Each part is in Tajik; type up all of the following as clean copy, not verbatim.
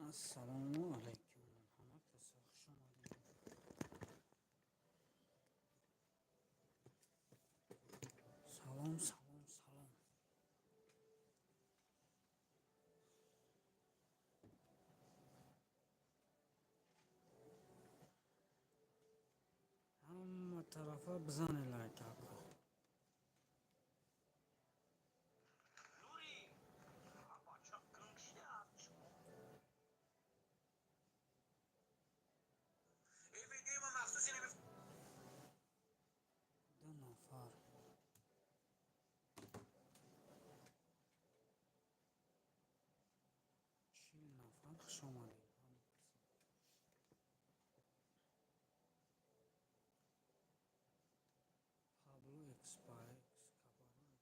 Assalomu alaykum. Hamma kasa xush omading. Salom, salom, salom. Hamma tarafa bizani layk aka. دو نفر 40 نفر xush omading. Pablo Expirex xabarini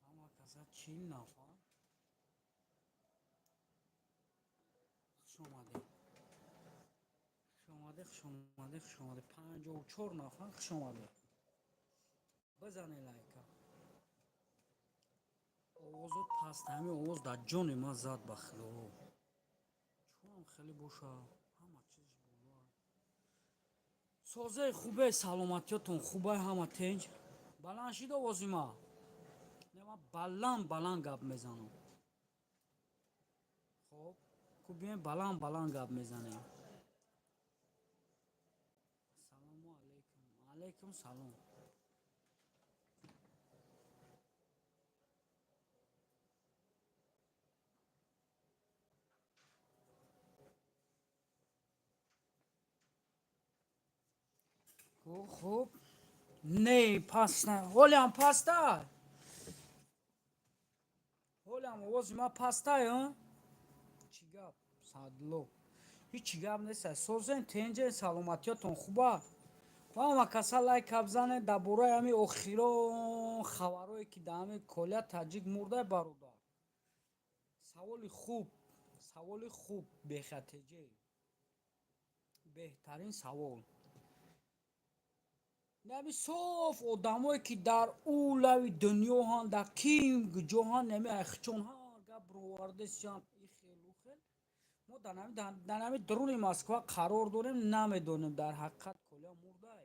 hamma kasa 40 nafar xush omading. xush omading. 54 nafar xush omading. Bizani layka. Ovozot past, ҳами овоз дар ҷони ман зад ба худо. Чунам хеле боша, ҳама чиз боло. Созаи хубе, саломатиётон хубай, ҳама тинҷ. Баланд шид овози ман. Не ман баланд гап мезанам. Хоб, кубиен баланд гап мезанем. Салому алейкум. Алейкум салом. Хуб. Не, паста. Ҳолиам паста. Ҳолиам овози ман пастай, а? Чӣ гап? Садло. ҳеҷ гап нест. Созен тенҷен саломатиётон хуба? ҳама каса лайка бизанед дар бораи ҳамин охирон хабарое ки дар ҳамин колия таҷик мурдай бародар. Саволи хуб бехатиҷе. Беҳтарин савол. Нами соф одамое ки дар улави дунёҳан дар ким ҷоҳан нами ахчон ҳар гап ровардесиям ихел. Мо дар ҳамин дуруни Москва қарор дорем, намедонем дар ҳақиқат колия мурдай.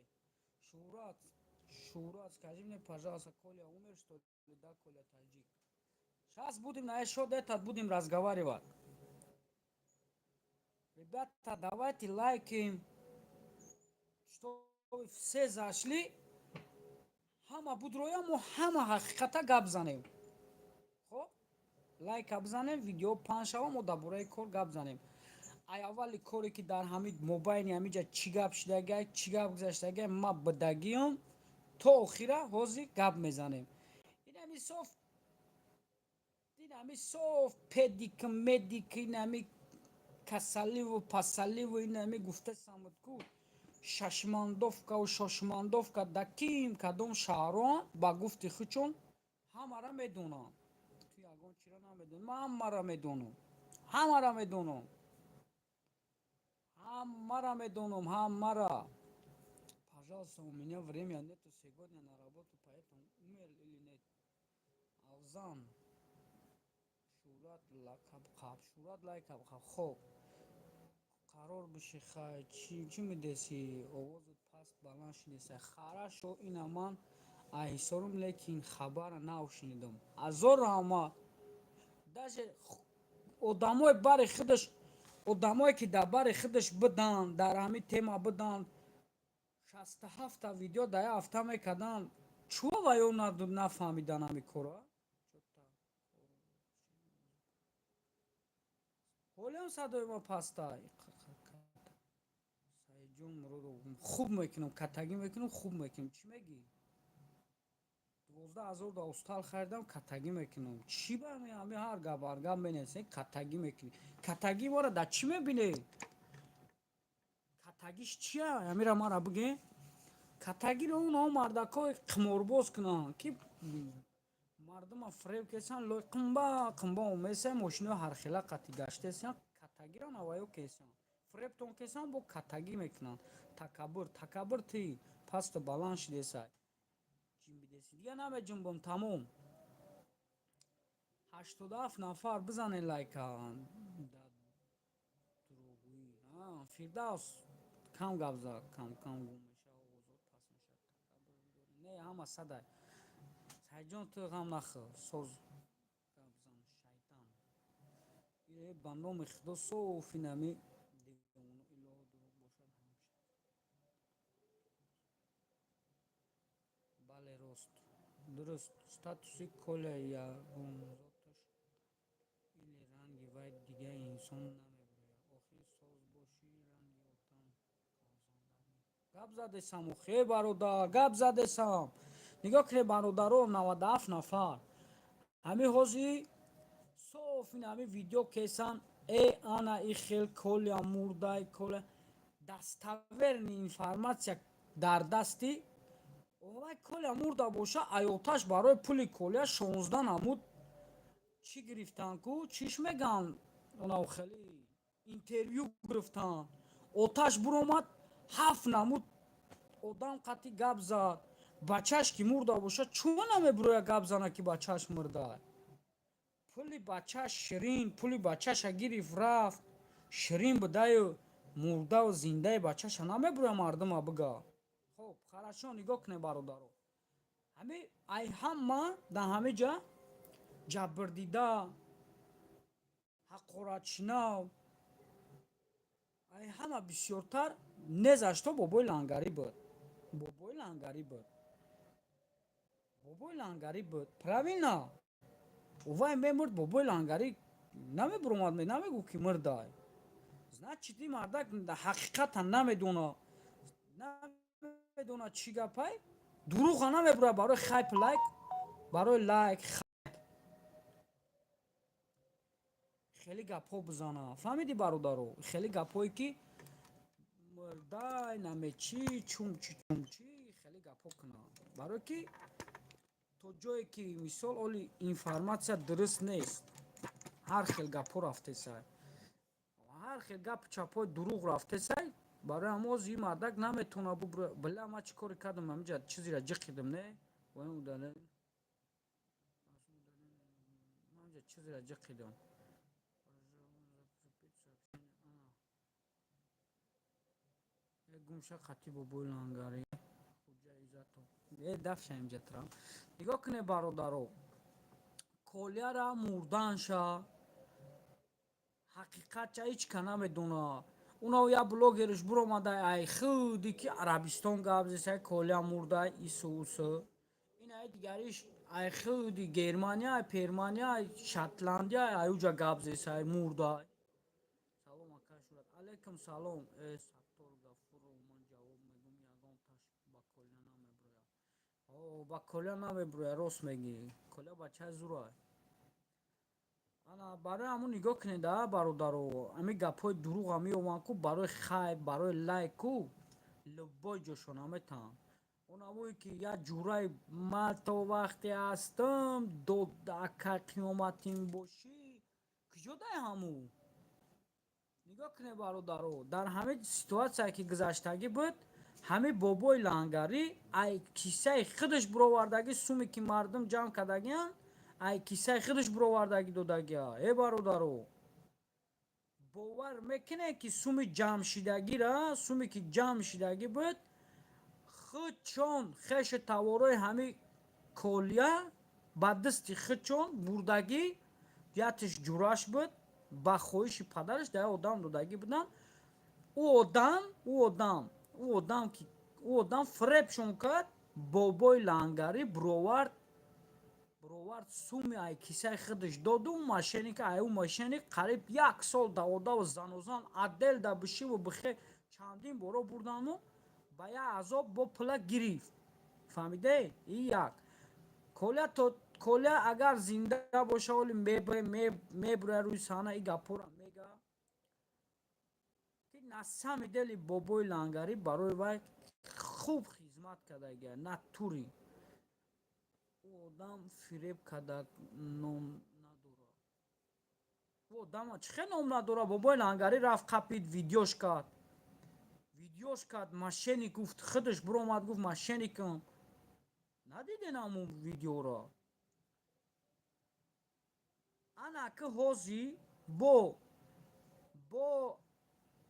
Шуурат, скажи мне, пожалуйста, Коля умер, что ли, да, Коля таджик? Сейчас будем на счет этот будем разговаривать. Ребята, давайте лайкаем, чтобы все зашли. Ҳама будроям мо ҳама ҳақиқата гап занем. Хоб? Лайка бизанем, видео панҷ шава мо дар бораи кор гап занем. Ай аввали коре ки дар ҳамин мобайни ҳаминҷа чӣ гап шудагай, чӣ гап гузаштагай, ма бидагиём то охира ҳозир гап мезанем. ин ҳамин соф педик медик, ин ҳамин касаливу пасаливу, ин ҳамин гуфта самудку шашмандовкаву шошмандовка дар ким кадом шаҳрон ба гуфти худчон ҳамаро медонанд. Ту ягон чиро намедонӣ? Ман ҳамаро медонам. Ҳамаро. Пожалуйста, у меня время нету сегодня на работу, поэтому умер или нет. Авзан. Шурат лайкаб хаб. Хоб. Қарор биши хай. Чӣ медеси? Овозут паст баланд шидеса. Харашо ина ман аҳисорум, лекин хабара наушнидам. Азор ҳама. Даже одамое ки дар бари худаш бидан, дар ҳамин тема бидан 67 видео дар як ҳафта мекардан. Чӯ ва ё нафаҳмидан ҳамин кора? ҳолиам садои ма пастай. Саиҷон муродов хуб мекунам, катагӣ мекунам, хуб мекунам. Чӣ мегӣ? 12000 да устал харидам, катагӣ мекунам. Чӣ ба ҳамин ҳар гап менависем, катагӣ мекунӣ. Катагӣ моро дар чӣ мебинем? Катагиш чия? Ҳамира мара бигем. Катагиро оно мардакои қиморбоз кунанд, ки мардума фреб кесанд, лой қимба месаям, мошинои ҳархела қати гаштесям, катагиро наваё кесанд. фрептон кесан бо катагӣ мекунанд. Такаббур ти пасту баланд шидесай. Ҷинбидеси дига намеҷунбам тамом. 87 нафар бизанед лайка. Дурӯғӣ. Фирдавс кам гап зад, кам гум меша, озод пас меша. Не, ҳама садай. Сайҷон ту ғам нахӯр, соз гап зан, шайтан. Ба номи Худо софи нами девону илоҳо дурӯғ бошад ҳамеша. Бале, рост. Дуруст. Статуси Коля ягонзоташ или ранги вай дигаи инсон намебурад. Охир соз боши ранги отам казонда. Гап задесам охе бародар, гап задесам. Нигоҳ кунед бародаро 97 нафар. Ҳами ҳози софи нами видео кесан ана ихел Коля мурдай Коля. Достоверни информация дар дасти вай Коля мурда боша аёташ барои пули Коля 16 намуд чӣ гирифтанку чиш меган онав хеле интервю гирифтан. Оташ буромад 7 намуд одам қати гап зад. Бачаш ки мурда боша чун намебуроя гап зана ки бачаш мурда. Пули бачаш Ширин, пули бачаша гирифт рафт. Ширин будаю мурдаву зиндаи бачаша намебуроя мардума бига. Хоб, харашо нигоҳ кунед бародаро. Ҳами ай ҳама дар ҳами ҷа ҷабрдида, ҳақоратшинав, ай ҳама бисёртар незашто бобои лангарӣ буд. Бобои лангарӣ буд. Бобои лангарӣ буд. Правильно? Вай мемурд бобои лангарӣ намебуромад, намегӯ ки мурдай. Значит ин мардак ҳақиқатан намедона чӣ гапай. Дурӯға намебура барои хайп лайк, барои лайк хеле гапҳо бизана. Фаҳмиди бародаро? Хеле гапҳое ки мурдай намечӣ чумчи хеле гапҳо кунад. Барое ки то ҷое ки мисол оли информация дуруст нест. Ҳар хел гапҳо рафтесай. Ҳар хел гапи чапҳои дурӯғ рафтесай. Барои ҳамоз ин мардак наметавона бубура. Била ман чӣ коре кардам ҳамиҷа чизеро ҷиқидам не? Ҳамиҷа чизеро ҷиқидам. Гумша қати бобои лангарӣ. Хуҷа иззатов. Дафша имҷа трам. Нигоҳ кунед бародаро. Коляра мурданша. Ҳақиқатча ҳичка намедона. Унав я блогериш буромада ай худи ки Арабистон гап зесай Коля мурдай исусу. Ин ай дигариш ай худи Германия, Пермания, Шотландия аюҷа гап зесай мурдай. Салом акашурат. Алейкум салом. Саттор Гафуров ман ҷавоб мегум ягон таш ба Коля намебуроя. Ба Коля намебуроя рост мегӣ. Коля бачаи зурай. Ана барои ҳамун нигоҳ кунед бародаро. Ҳами гапҳои дурӯғ меоманд ку барои хайп, барои лайк ку луббои ҷошон наметаҳанд. Онавое ки як ҷураи ман то вақте ҳастам додака қиёматин бошӣ. Куҷо дай ҳаму? Нигоҳ кунед бародаро. Дар ҳами ситуатсия ки гузаштагӣ буд, ҳами бобои лангарӣ ай киссаи худаш буровардагӣ суме ки мардум ҷамъ кардагиянд, ай киссаи худаш буровардагӣ додагия. Бародаро. Бовар мекунед ки суми ҷамъшидагира, суме ки ҷамъшидагӣ буд, худчон хеша таворои ҳами Коля ба дисти худчон бурдагӣ, ятиш ҷураш буд, ба хоҳиши падараш да одам додагӣ буданд. Ӯ одам фребшон кард, бобои лангарӣ буровард суми ай киссаи худаш доду машине ки ай ӯ машине қариб 1 сол даводаву занозан адел да бишиву бихе чандин боро бурдану ба як азоб бо пула гирифт. Фаҳмиде? И як. Коля агар зинда боша оли мебура рӯи саҳна и гапҳоро мега ки насами дили бобои лангарӣ барои вай хуб хизмат кардагия. Натури ӯ одам фиреб карда ном надорад. Дама чихе ном надора бобои лангари рафт қапид видеош кард машини гуфт худаш биромад гуфт машиникам надиден амун видеоро ана ки ҳози бо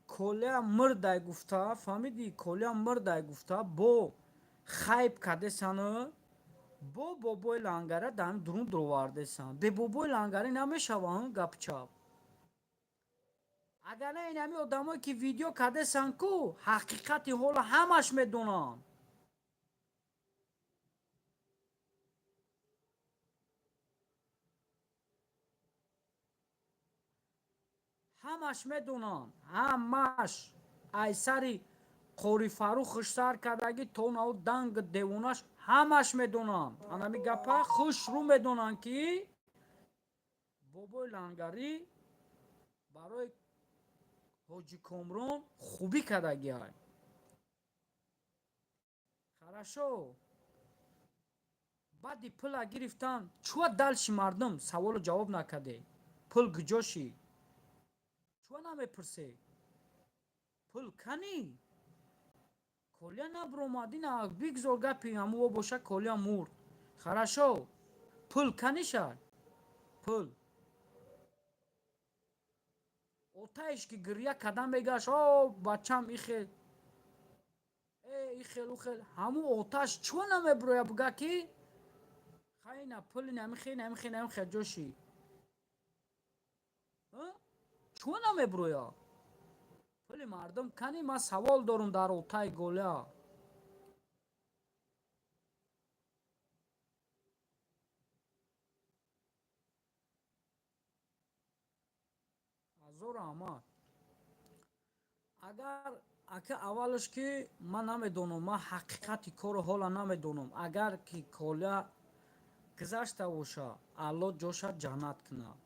коля мирдай гуфта фаҳмиди коля мирдай гуфта бо хайб кардесану бо бобои лангара дан дурун дровардесан бе бобои лангари намешаванд гапчап агар не ин ҳами одамое ки видео кардесан ку ҳақиқати ҳоло ҳамаш медонанд ҳамаш медонанд ҳамаш айсари қори фарухш сар кардаги то нао данг девонаш ҳамаш медонанд анами гапа хушрӯ медонанд ки бобои лангарӣ барои ҳоҷи комрон хубӣ кардагиай харашо баъди пула гирифтан чуа далши мардум саволу ҷавоб накарде пул куҷоши чуа намепурсе пул кани коля набиромад ина бигзор гапи ҳамуво боша коля мурд харашо пул каниша пул отаиш ки гирья кардан мегаш о бачам ихел ихел ухел ҳамун оташ чуа намебироя буга ки хайна пули намихе ҷоши чуа намебироя пули мардум кани ман савол дорум дар отаи голя азора амад агар ака аввалаш ки ман намедонам ман ҳақиқати кору ҳола намедонам агар ки коля гузашта боша алло ҷоша ҷаннат кунад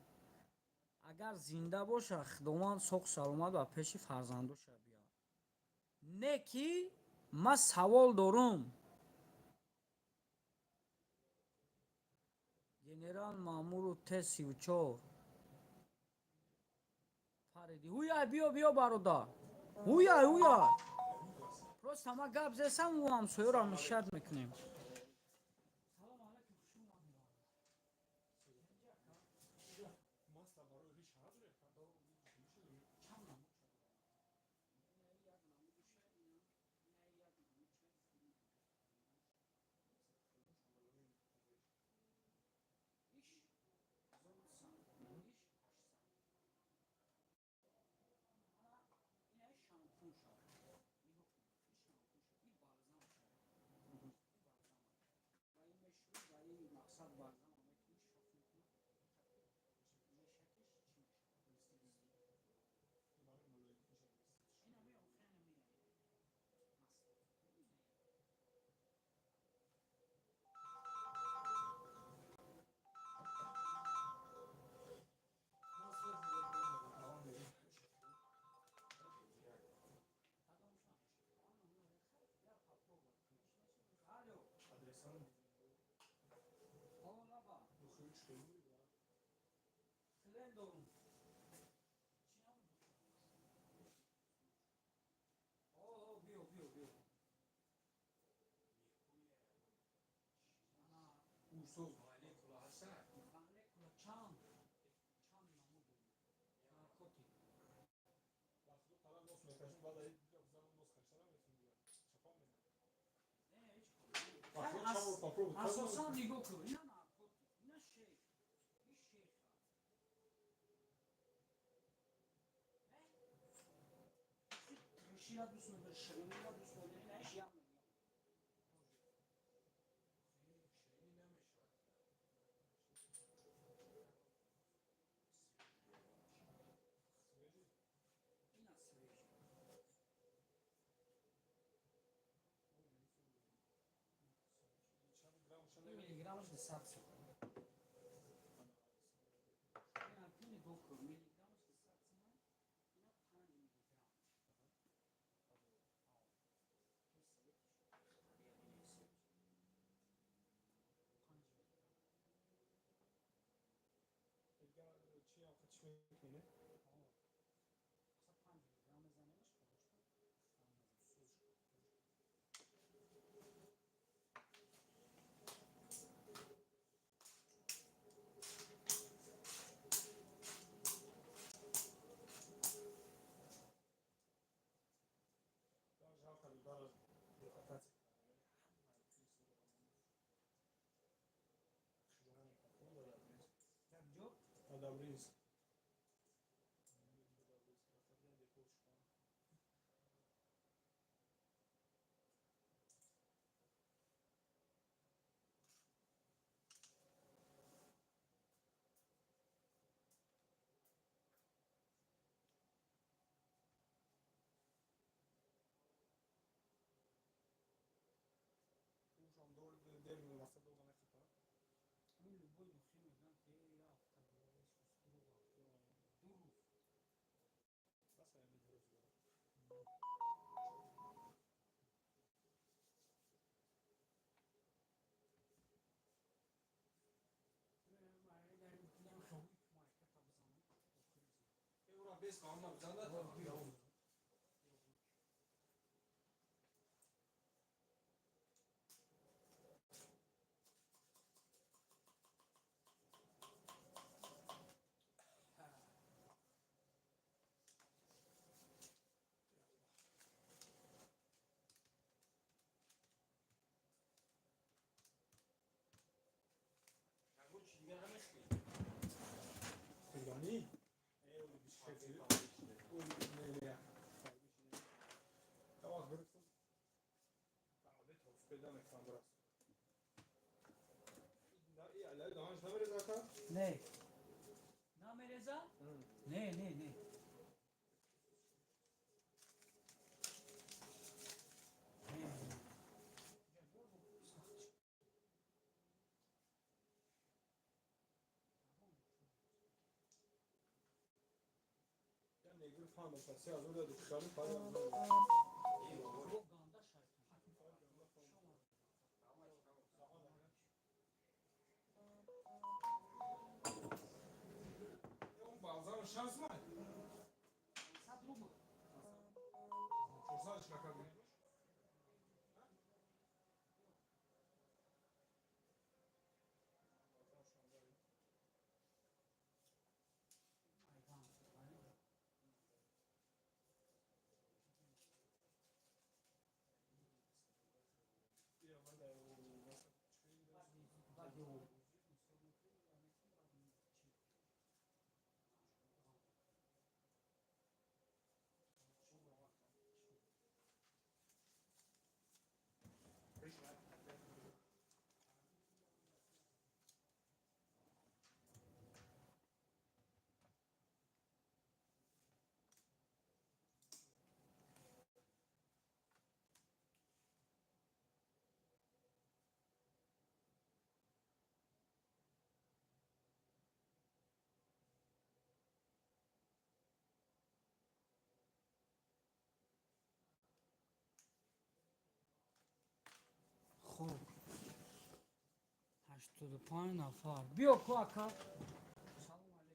агар зинда боша худованд соҳ саломат ба пеши фарзандоша биёрад не ки ман савол дорум генерал маъмуру Т-34 фариди ҳуяй биё бародар ҳуяй просто ма гап зесам у ҳамсояро мишат мекунем асосан нигоҳ кун ина шейх тришила дӯст медори ширинила дӯст медори наиш як миллиграммаш десятся нигоҳ кун миллиграммаш десятся ина 5 миллиграмм میکنه. اصلا 5 میلیون میزنیمش در جا خریدار دقت تدبریز Už on delil na sebe na chytá. همین لوبوی دخی میدن که یا افتاد بودش اسکرو دو روز Zase je mi hrozilo. Eura bez kalma bizanda tamam. Pegani? Euro bisiklet. Nereye? Tamam bıraktım. Tamam bir tof pedal ekran biraz. Ya la daha önce ne böyle zaten? نه نام رضا؟ نه نه نه Ya ne gibi falan mesela az önce dışarı falan. او گاندا شایستم اون بازار شانس ما. صد روبل Çorsa çıkar kabine. Ya ben de o خوب 85 نفر بیا کاکا سلام علیکم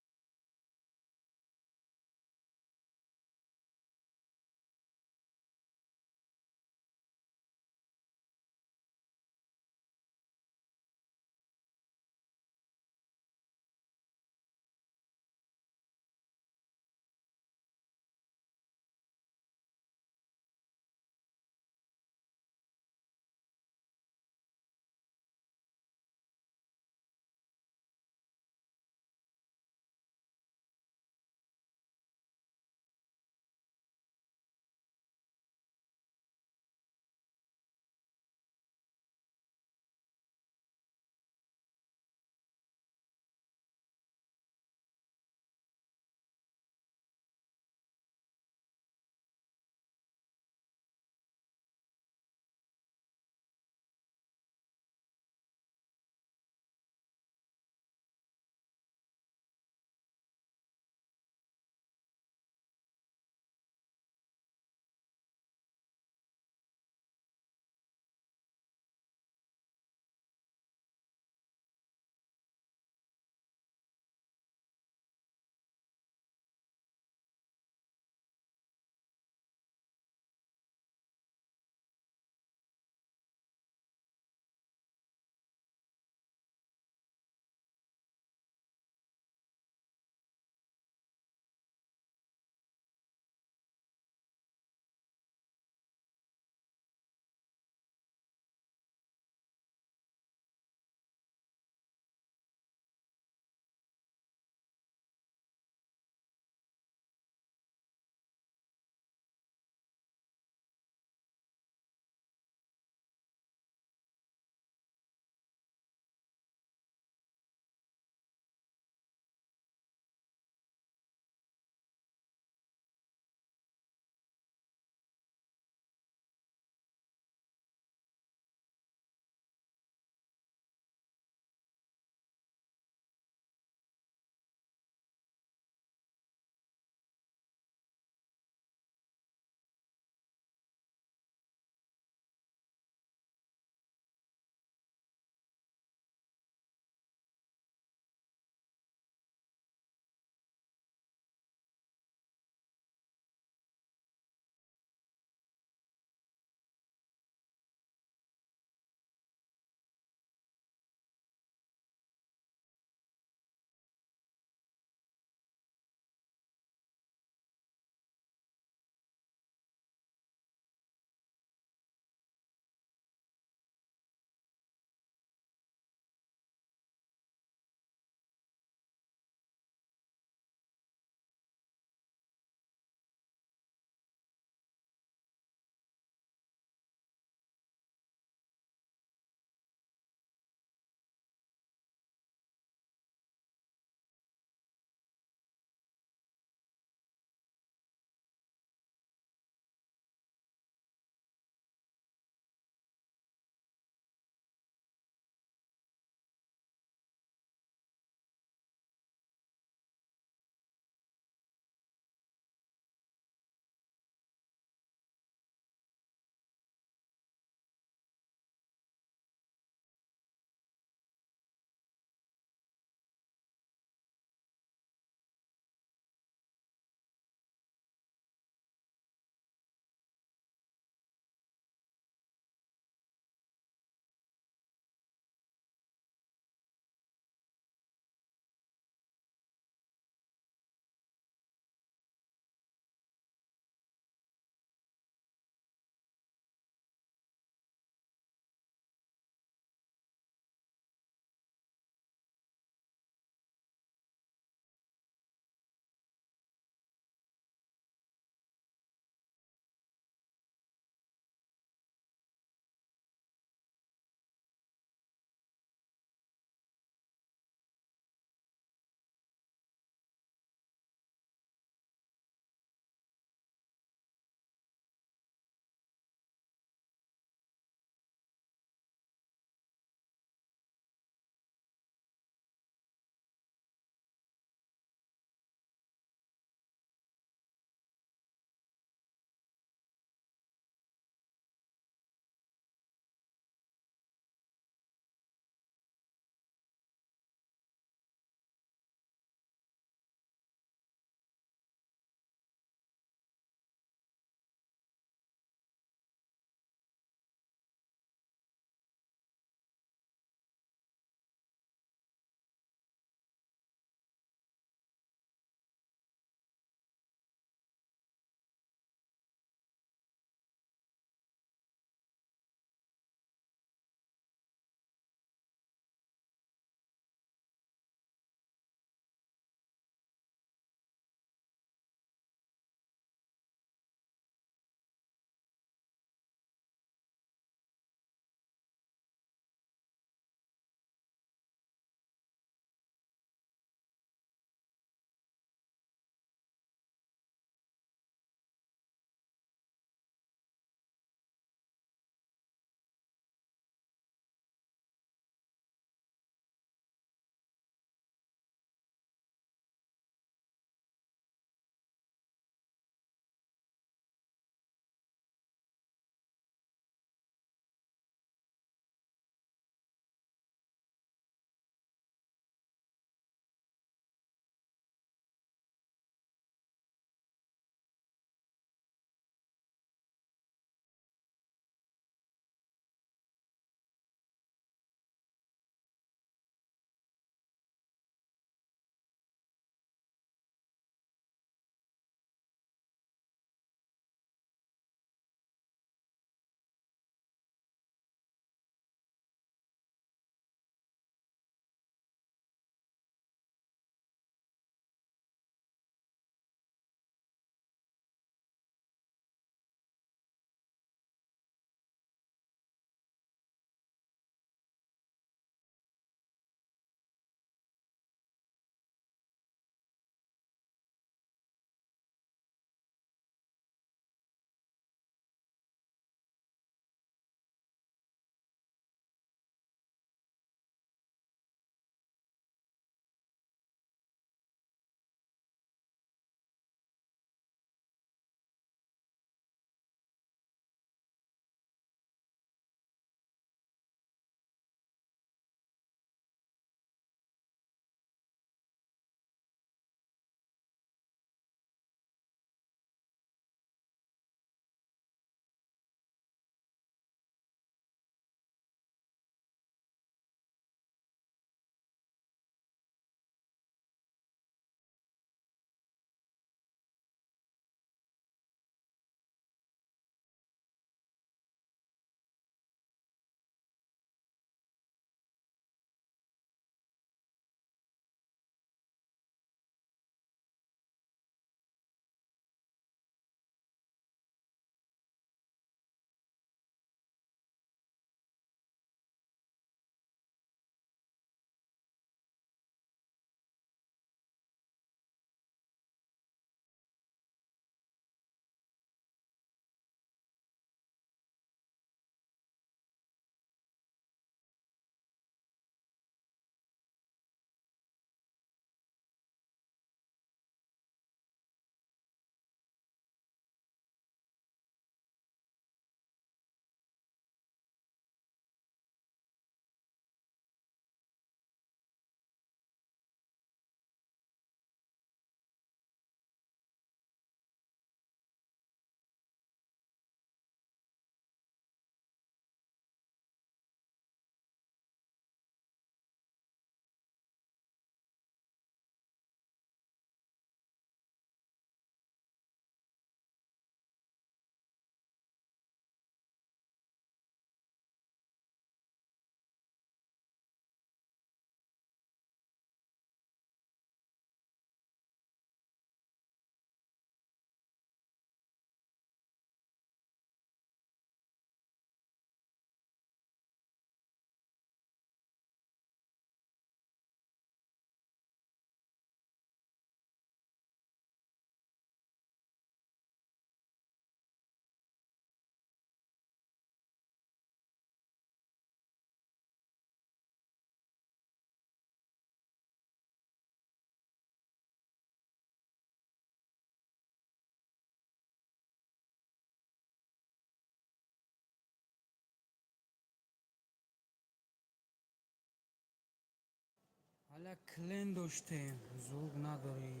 حالا کلین داشتیم زوگ نداری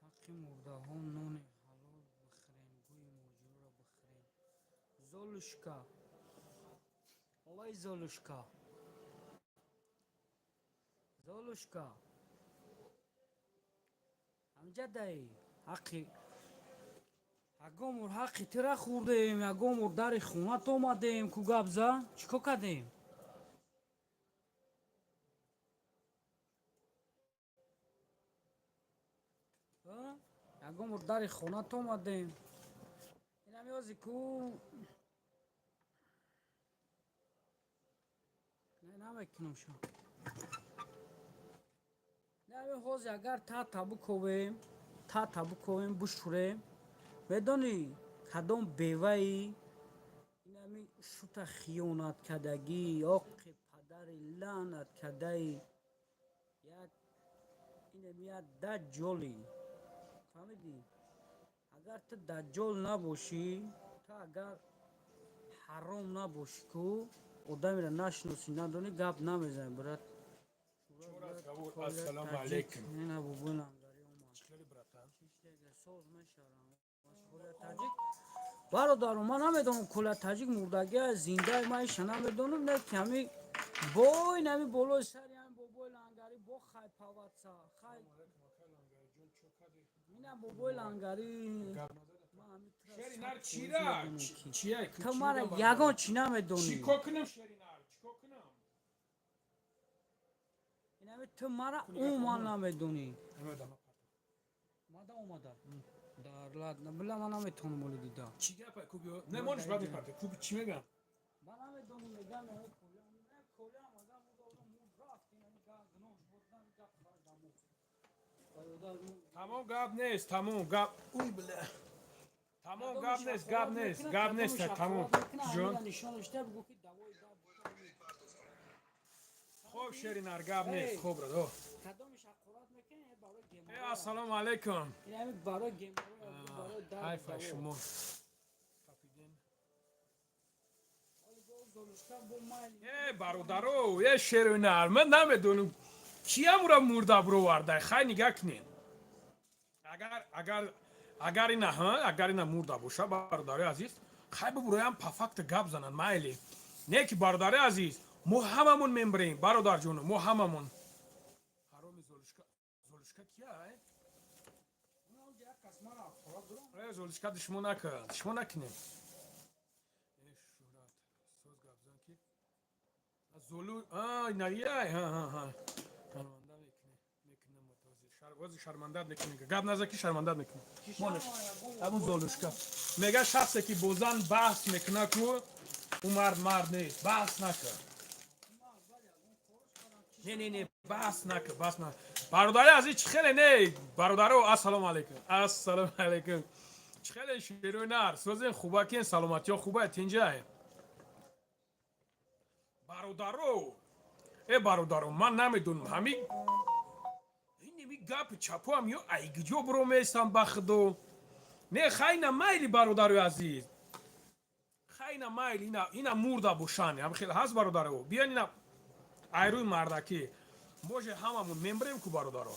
حق مرده ها نون حلال بخوریم گوی موجود را بخوریم زولشکا آوای زولشکا زولشکا امجدی حقی اگامور حقی تیرا خوردیم اگامور داری خونت آمدیم کو گبزه چیکو کردیم اگامور داری خونت آمدیم این همی آزی کو نه نمیکنم شو نه همی خوزی اگر تا تابو کویم بشوریم بدانی کدام بیوهی این همی شوت خیانت کدگی آق پدر لعنت کدهی یک این همی دجالی فهمیدی اگر تو دجال نباشی تو اگر حرام نباشی کو آدمی را نشناسی ندانی گپ نمیزنی برات السلام علیکم این ابو بلنداری اومد چیکاری براتم ساز میشارم تاجیک برادر من نمیدونم کلا تاجیک مردگی زنده من نمیدونم نه کمی بوی نمی بالای سری هم بابای لنگری با خای پاواتسا خای اینا بابای لنگری شرینار چیرا چیه تو مرا یگان چی نمیدونی چیکو کنم شرینار چیکو کنم اینا تو مرا اومان نمیدونی مادا اومده در لاد بلا من نمیتونم ولی دیدا چی گپه کوبیو نمونش بعد میپرده کوبی چی میگم من نمیدونم میگم نه کلا آدم مود رفت اینا گاز بودن گپ کردم تمام گپ نیست تمام گپ اوی بله تمام گپ نیست تمام جون نشانش بگو که دوای خوب شرینار گپ نیست خوب رو دو کدامش اقرات میکنه برای گیم السلام علیکم یعنی برای گیم برای در حیف شما برادرو یه شرینار من نمیدونم کیم را مرده برو ورده خیلی نگاه کنین اگر اینا مرده باشه برادر عزیز خیلی برویم پفکت گپ زنن مایلی نه که برادر عزیز ما هممون میمریم برادر جون ما هممون حرامی زولشکا کیه زولشکا دشمن نکنیم زولو نریه شرمنده میکنه شرمنده میکنه گپ نزدی شرمنده میکنه مالش همون زولشکا میگه شخصی که بوزن بحث میکنه کو اون مرد نیست بحث نکن نه بحث نکن برادر عزیز چی خیلی نه برادرو السلام علیکم چی خیلی شیرونر سوزین خوبه کن سلامتی ها خوبه تینجا برادرو من نمیدونم همین این گپ چپو هم یا ایگجو برو میستم بخدو نه خیلی مایلی برادرو عزیز خیلی مایل اینا مرده باشن هم خیلی هست برادرو بیان اینا ایروی مردکی موجه هممون میمریم که برادرو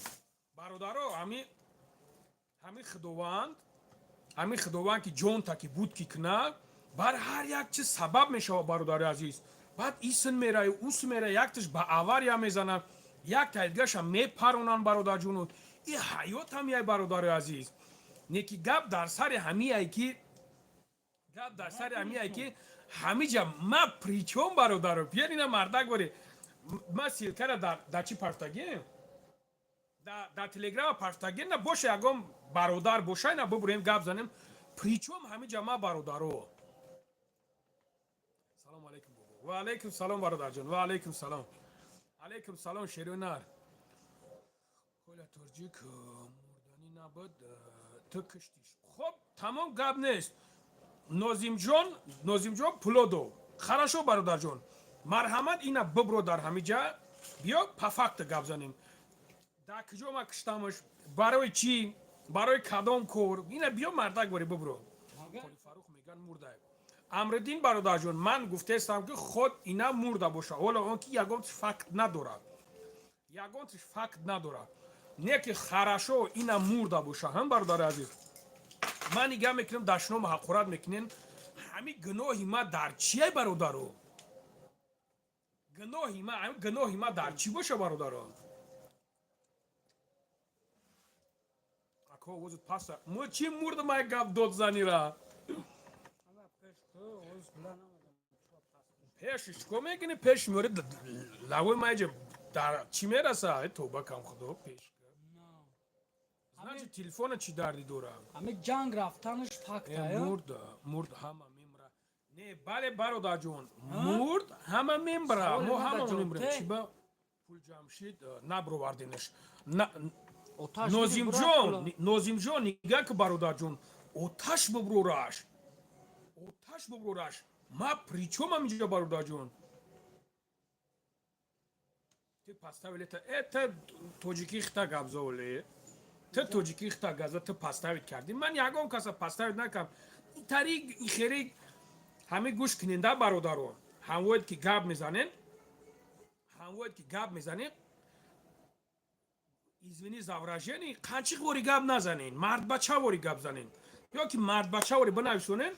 همین خداوند که جون تا که بود که کنه بر هر یک چیز سبب میشه برادر عزیز بعد ایسن میره اوس میره یکتش به آور یا میزنن یک تایدگاش هم میپرونن برادر جونو این حیات هم یه برادر عزیز نیکی گپ در سر همیه که همی جا ما پریچون برادر بیان اینا مردک باری ما سیلکه را در چی پرتگیم در تلگرام پرتگیم نه باشه اگم برادر باشه نه ببریم گپ زنیم پریچوم همه جمع برادرو سلام علیکم بابا و علیکم سلام برادر جان و علیکم سلام شیرونر کولا ترجیک مردانی نبود تو کشتیش خب تمام گپ نیست نازیم جان پلودو خراشو برادر جان مرحمت اینا ببرو در همه جا بیا پفکت گپ زنیم در کجا ما کشتمش برای چی برای کدام کور اینا بیا مردک بری ببرو فاروق میگن مرده امردین برادر جان من گفته استم که خود اینا مرده باشه حالا اون که یگام فکت نداره ягонтиш факт надора. Не ки хорошо ина мурда боша. Ҳам бародари азиз. Ман нигаҳ мекунам дар шумо ҳақорат мекунен. Ҳамин гуноҳи ма дар чие бародаро? Гуноҳи ма дар чӣ боша бародаро? Ако овози паста. Мо чӣ мурда май гап дод занира? пешиш ко мегини пеш мёри лавои майҷа дар чӣ мераса? Тоба кам худо пеш. Значит телефона чӣ дарди дора? ҳамин ҷанг рафтанаш факта ё? Мурд ҳама мемра. Не, бале бародарҷон. Мурд ҳама мемра. Мо ҳама мемра. Чӣ ба Пулҷамшид набровардинаш. Нозимҷон нигаҳ ки бародарҷон, оташ буброраш. Оташ буброраш. Ма причёмам инҷа бародарҷон? Ты поставили это тоҷики хита габзоле. Ты тоҷики хита газа ты поставит кардӣ. Ман ягон каса поставит накардам. Тарик ихерик ҳамин гӯш кунинда бародарон. Ҳамвоед ки гап мезанем, извини за выражение, қанчи вори гап назанен, мардбача вори гап занен. Ё ки мардбача вори бинависонен.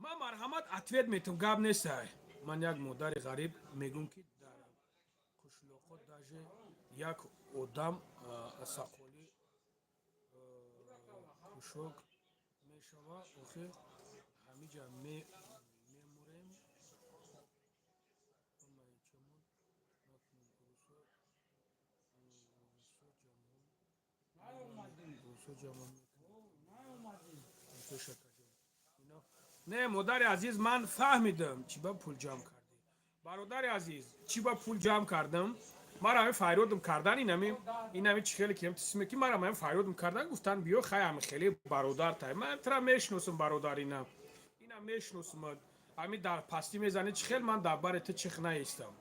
Ман марҳамат ответ метам, гап нестай. Ман як модари ғариб мегӯм ки дар қишлоқҳо даже як одам сақоли кушок мешава, охир ҳамиҷа мемурем. Не, модари азиз, ман фаҳмидам чӣ ба пул ҷамъ кардӣ. Бародари азиз, чӣ ба пул ҷамъ кардам? Мара ҳамин файрёдам кардан инами чӣ хеле кем тисме ки мара ҳамин файрёдам кардан гуфтан биё хай ҳамин хеле бародар тай. Ман тра мешиносам бародарина. Ина мешиносам. Ҳамин дар пастӣ мезанӣ чӣ хел ман дар бари ту чих наистам.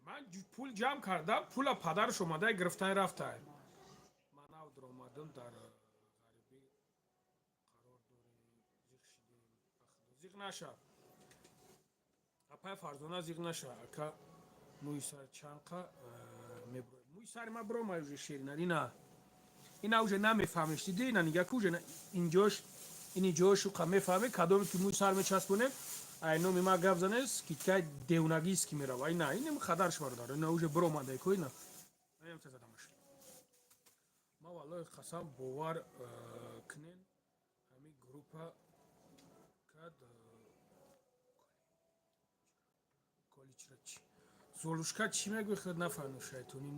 Ман пул ҷамъ кардам, пула падараш омадай гирифтай рафтай. Ман нав даромадам дар ғарибӣ қарор дорем, зиқ шидем, зиқ наша. Апай фарзона зиқ наша. Ака мӯи сар чанқа мебро. Мӯи сари ма бромай уже шерина. Ина уже намефаҳмиш. Диди ина нигаҳ ки уже инҷош ини ҷои шуқа мефаҳми кадоме ки мӯи сар мечаспонем. Ай номи ма гап занес киткай девнагист ки мерава. Ина инем хадарш бародар. Ина уже бромадай ко ина. Аям ча задамаш. Ма валлоҳи қасам бовар кунен ҳамин группа кад количра чи золушка чӣ мегӯй худ нафаҳмам шайтони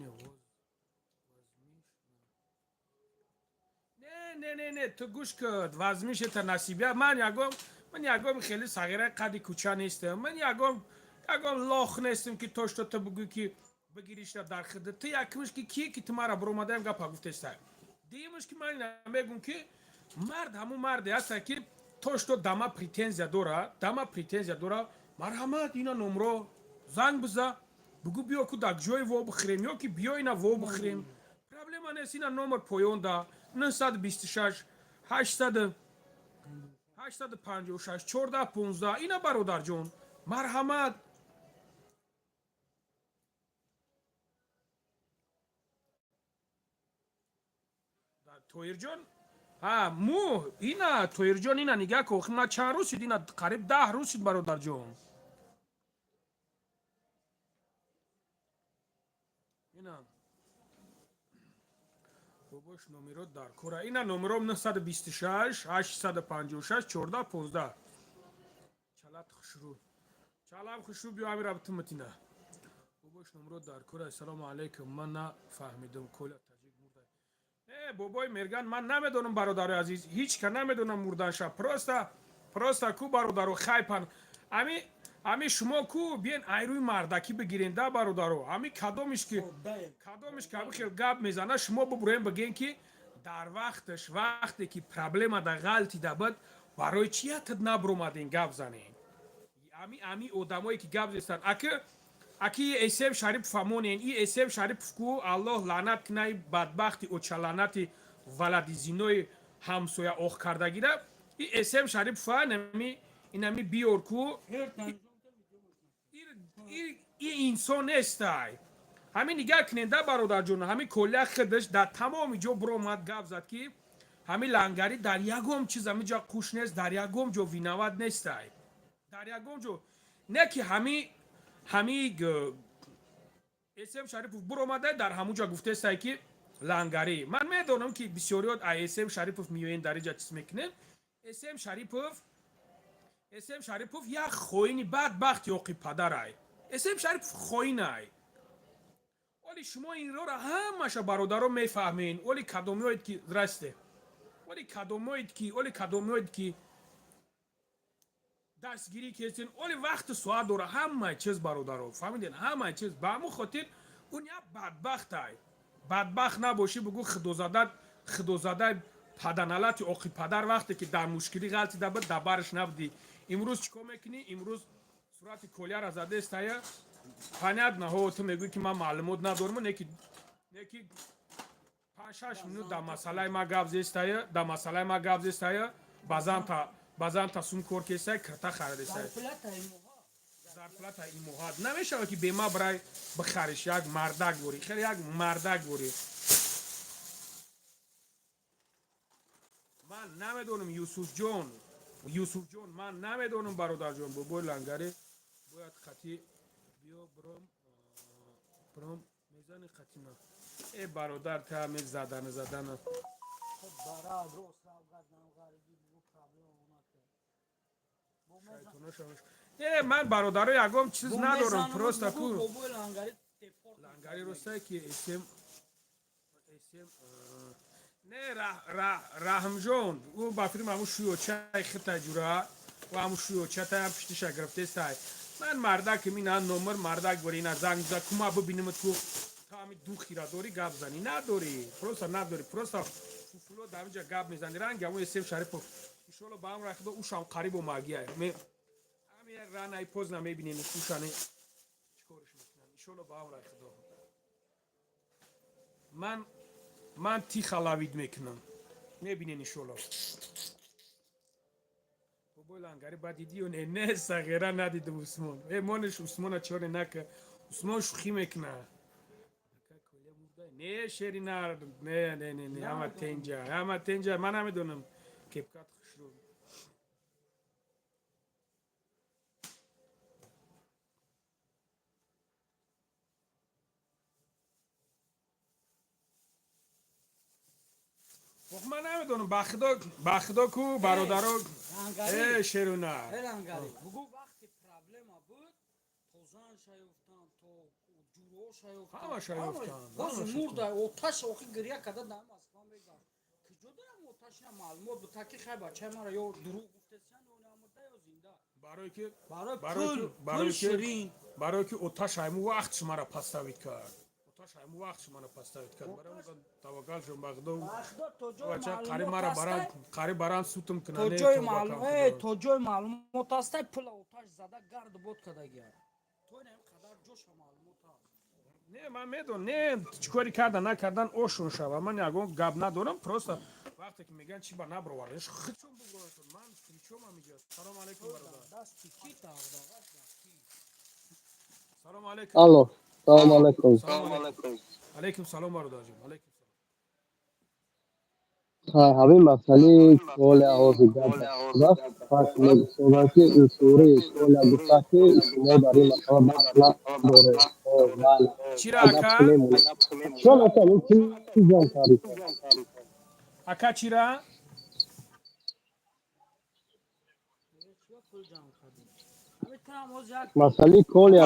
не не ту гӯш куд вазмиш это насибия. Ман ягон хеле сағираи қадди кӯча нестам. Ман ягон лох нестам ки то што ту бигӯй ки бигиришта дар хидмат. Ту якмиш ки кие ки ту мара бромадаем гапа гуфтестай. Дуюмиш ки ман мегӯм ки мард ҳамун марде ҳаста ки то што дама претензия дора, марҳамат ина номро занг биза, бигӯ биё ку дар ҷои во бихӯрем ё ки биё ина во бихӯрем. Проблема нест. Ина номер поёнда 926 856 1415. Ина бародарҷон марҳамат. Тоирҷон ина Тоирҷон ина нигаҳ ко охи ма чанд рӯз шуд? Ина қариб 10 рӯз шуд бародарҷон. ина бобош номеро дар кора. Ина номером 926 856 1415. чалат хушрӯ чалам хушрӯ биё ҳамин рабти матина. бобош номеро дар кора. ассалому алайкум. ман нафаҳмидам кола таҷик мурда. бобои мерган ман намедонам бародари азиз, ҳеҷ ка намедонам мурданша. Просто ку бародаро хайпан. Ами шумо ку биен айрӯи мардакӣ бигирен да бародаро. Ами кадомиш ки ҳамин хел гап мезана шумо бубурем бигем ки дар вақташ вақте ки проблема да ғалти дабад барои чӣ ятад набромаден гап занен. Ами одамое ки гап зестан аки Эсем Шарипов амонен. И Эсем Шарипов ку Аллоҳ лаънат кунай бадбахти очаланати валади зинои ҳамсоя ох кардагира. И Эсем Шарипов инами биёр ку این انسان نیسтай. همین نگاه کنین در برادر جون، همین کلیه خودش در تمام جا برآمد گپ زد که همین لنگری در یکم چیز همین جا قوش نیست، در یکم جا وینود نیستای. در یکم جا نه که همین اسم شریف برآمده در همون جا گفته است که لنگری. من میدونم که بسیاریات اسم شریف میوین در اینجا چیز میکنن. اسم شریف یک خوینی بدبخت یاقی پدرای. اسم شریف خوینای. ولی شما این رو همش برادران میفهمین. ولی کدومیید که درسته. ولی کدومیید که دستگیری کردین. ولی وقت سوال داره همه چیز برادران فهمیدین همه چیز به همون خاطر اون یک بدبختای. بدبخت نباشی بگو خدوزاده پدرنالت آقی پدر وقتی که در مشکلی غلطی دبد دبرش نبودی. امروز چیکار میکنی؟ امروز صورت کلیه را زده است یا понятно ها تو میگوی که من معلومات ندارم نکی 5-6 минут در مسئله ما گپ زیست بازم تا سوم کار کیسه کرتا خرید است زرپلات این موهاد نمیشه که به ما برای بخریش یک مردک بوری خیلی یک مردک بوری من نمیدونم یوسف جون من نمیدونم برادر جون بابا لنگری باید خطی بیا برام میزان خطی نه ای برادر تا می زدن نه من برادر یکم چیز ندارم پروستا کو لنگری روسته که اسم نه رحم جون او با فیلم همون شیوچه خیلی جورا و همون شیوچه تا هم پشتش گرفته است من مردک مینا نمبر مردک بری اینا زنگ زد کما ببینم تو تا می دو خیره داری گپ زنی نداری پروستا فولو در اینجا گپ میزنی رنگ همون اسم شریف ان شاء الله با هم رخدا او شام قریب و ماگیه همین رانای پوز نمیبینیم کوشانی چیکارش میکنن ان شاء الله با هم رخدا من تی خلاوید میکنم میبینین ان شاء الله بابا لنگری بعد دیدی و نه صغیره ندیده عثمان مانش عثمان چاره نکه عثمان شوخی میکنه نه شری نه همه تنجا من نمیدونم کپکات خوشرو من نمیدونم بخدا کو برادرو شیرونه بگو وقتی پرابلم بود توزان شایفتان تو جورو شایفتان همه شایفتان باز مرده اوتاش اوخی گریه کده دام از کام بگم کجا دارم اوتاش نه معلومات بود تاکی خیلی بچه مرا یا دروغ گفته سن یا مرده یا زنده برای شیرین برای که اوتاش همون وقت شما را پستاوید کرد برای اون توکل شما بغداد بچه قریب بران سوتم کنه تو جای معلومات است پول اوتاش زده گرد بود کده گیر تو نیم قدر جوش معلومات نه من میدونم نه چیکاری کردن نکردن اوشون شب من یگون گپ ندارم پروستا وقتی که میگن چی با نبروارش خچون بگوشون من فریچوم میگه سلام علیکم برادر دستی کی تا سلام علیکم الو سلام علیکم علیکم سلام برادر جون علیکم हाँ हमें मसले कोला हो जाता बस पास में सोचा कि इस पूरे कोला गुस्सा के इसमें बारी मतलब बातला बोरे ओ वाला چرا अदब اکا सुने मुझे चलो चलो ठीक जानकारी اکا چرا मसले कोला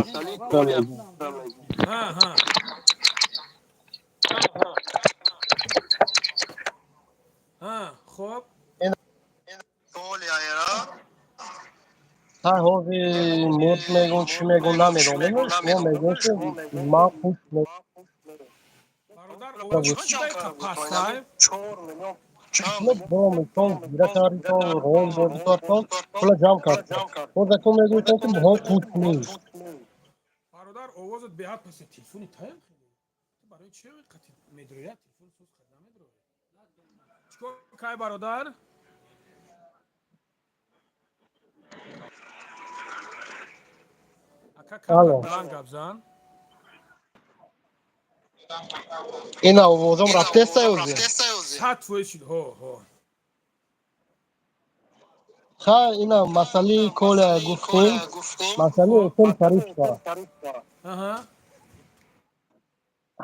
ها خب ها هو في مود میگن چی میگن نمیدونم شما میگن که ما پوش برادر اوج چی دقیقه پاستا میگم برو میتون زیرا کاری تو رول بودی کار کلا جام کرد خود تو میگوی که ما پوش نیست برادر آوازت بیاد پس تلفنی تایم تو برای چی قطعی مدرویت تلفن سوز خد نمیدروی چیکار کای برادر камтар Алло. буланд гап зан. Ина овозам рафтеста ёзи? 100% шуд. Ҳо. Ха, ина масъалаи коля гуфтем. Масъалаи эсем шарифа. Аҳа.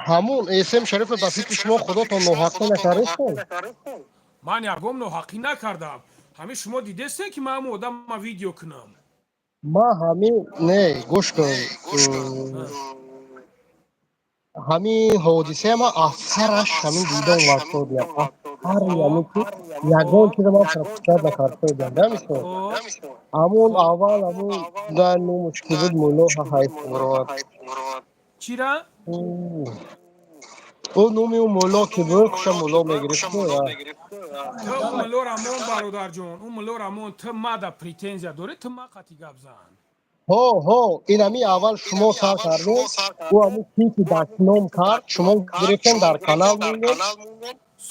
Ҳамун эсем шарифа ба фикри шумо худотон ноҳақӣ накардестем? ман ягом ноҳақӣ накардам. ҳамин шумо дидестем ки ман ҳамун одама видео кунам. Ма ҳамин не гӯш кун. Ҳамин ҳодисаи ма аз сараш ҳамин дидон вафтодиям. Аз сари яъне ки ягон чиза ман пропускат накардем. Дамисо. Ҳамун аввал ҳамун дар номуш ки буд мулло ҳайф мурод. чира? ӯ номи ӯ мулло ки буд хуша мулло мегирифт. ту ӯ мулло рамон бародарҷон, ӯ мулло рамон, ту мада претензия дорӣ, ту ма қатӣ гап зан. ҳо инами аввал шумо сар кардем. Ӯ ҳамун чизи дастном кард, шумо гирифтем дар канал мондем.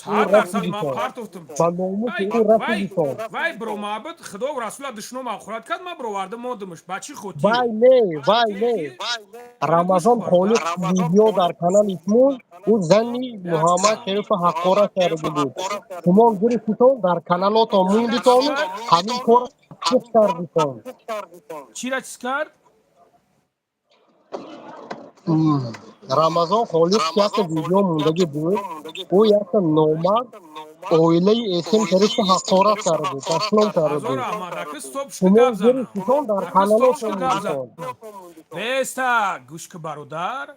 100% ман партофтум. Ба номуси ӯ рафти дитон. вай биромабуд худо расула душно мағфират кард, ман бироварда модимш. Ба чӣ хотир? Вай не. Рамазон Холиқ видео дар канали шумо ӯ зани Муҳаммад Шарифа ҳақора карда буд. Шумо гирифтитон дар каналотон мондитон, ҳамин кора чиз кардитон. чира чиз кард? Рамазон Холиқ якта видео мондагӣ буд. ӯ якта номард оилаи Эсем Шарифа ҳақора карда буд, дашлом карда ҳазор буд. аҳмад, аки стопшка Шумо гап занам. гирифтитон дар каналотон мондитон. Неста, гӯшка бародар,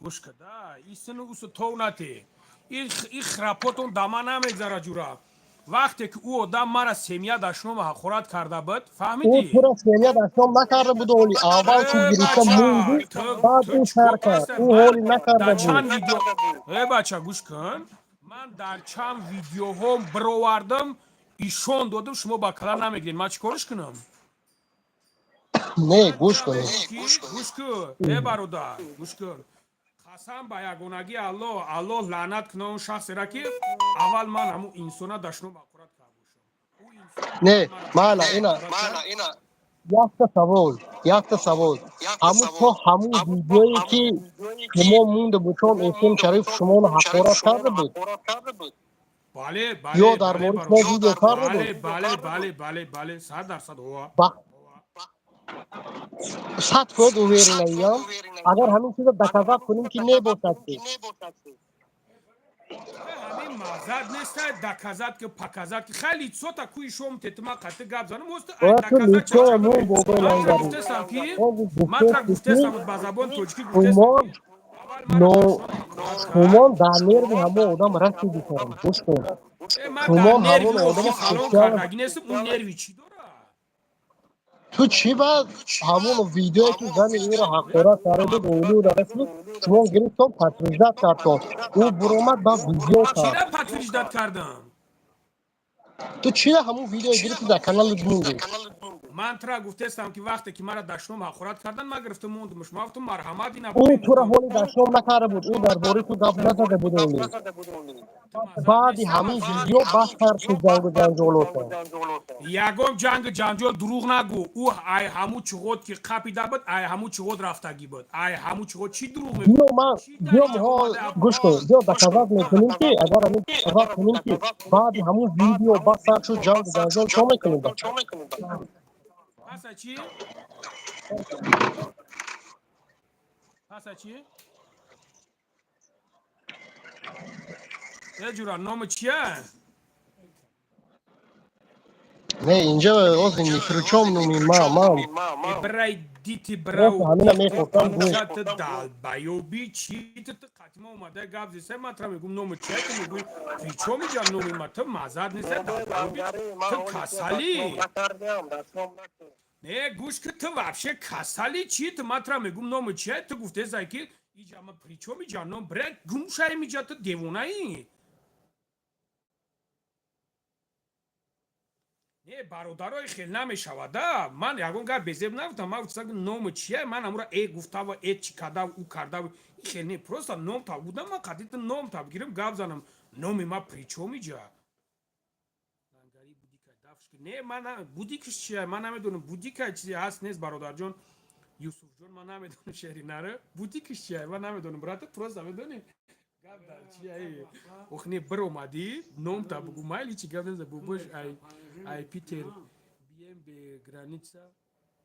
гӯшка да, исину усу товнате. И храпотон дама намегзара ҷура. вақте ки ӯ одам мара семья дашнома ҳақорат карда буд, ӯ фаҳмидӣ? тура семья даштом накарда буд, оли аввал ки гирифта монди, баъд ӯ сар кард. Ӯ ҳоли накарда буд. бача гӯш кун, ман дар чанд видеоҳом бировардам, ишон додам, шумо ба кала намегиред. ман чӣ кориш кунам? Не, гӯш кун. гӯш кун, бародар, гӯш кун. қасам ба ягонагии Аллоҳ лаънат кунад он шахсеро ки аввал ман ҳамун инсона дашном ҳақорат кард бошам. Не, майла, ина якта савол. Ҳамун то ҳамун видеое ки шумо монда бучон Эсем Шариф шуморо ҳақорат карда буд? бале, Ё дар бораи шумо видео карда буд? бале, 100% ҳова. 100% уверенаям. Агар ҳамин чиза доказат кунем ки небошад ки. ҳамин мағзад нестад доказат ки паказат ки хеле сота кӯи шом тетма қати гап занам мост доказат гуфтесам ки матра гуфтесам ба забон тоҷикӣ гуфтесам шумо дар нерви ҳамон одам расидитон. Гӯш кун. Шумо ҳамон одами салон кардаги нестам, он нерви чӣ дорад? ту чӣ баъд ҳамон видеое ки зани ӯро ҳақорат карда буд, оилаи расли, шумо гирифтон подтверждат кардон. Ӯ буромад ба видео кард. чира подтверждат кардам? ту чия ҳамон видео гирифти дар канали монди? ман тра гуфтестам ки вақте ки мара дашном ҳақорат кардан ман гирифтам мондимш. ман гуфтам марҳамати ӯ тура ҳоли дашном накарда буд. ӯ дар бораи ту гап назада буд. оли баъди ҳамин видео бахтар шуд ҷангу ҷанҷолотон. ягон ҷангу ҷанҷол дурӯғ нагӯ. ӯ ай ҳамун чуғот ки қапида буд, ай ҳамун чуғот рафтагӣ буд. ай ҳамун чуғот чӣ дурӯғ гӯш кун. биё доказат мекунем ки агар ҳамин доказат кунем ки баъди ҳамун видео бахтар шуд ҷангу ҷанҷол, чо мекунем? паса чӣ? паса чӣ? ҷура номи чия? Не, инҷа ози микрочом номи ман. брай дити брау ҳамина мехостам гӯш. далбаёби чӣ ту қатима омада гап зиса ман тра мегум номи чия ту мегӯи причо миҷа номи ма ту мазад неса далбаёби ту касали не гӯш ки ту вообще касали чӣ ту ман тра мегум номи чия ту гуфтесай ки иҷа ма причо миҷа ном брай гумшай миҷа ту девонаӣ не бародарои хел намешавада. ман ягон гап безеб нафтам. ман гуфтам номи чия, ман амура гуфтава чӣ кардав ӯ кардав ин хел не просто ном таб будам. ман қадита ном таб гирем гап занам номи ма причо миҷа нангари будика дафш не ман будикаш чия ман намедонам будика чизе ҳаст нест бародарҷон. юсуфҷон ман намедонам шеринаро бутикиш чия ман намедонам брата просто медони гап дар чия охне биромадӣ номта бугу майли чи гап неза бубош ай питер бием бе граница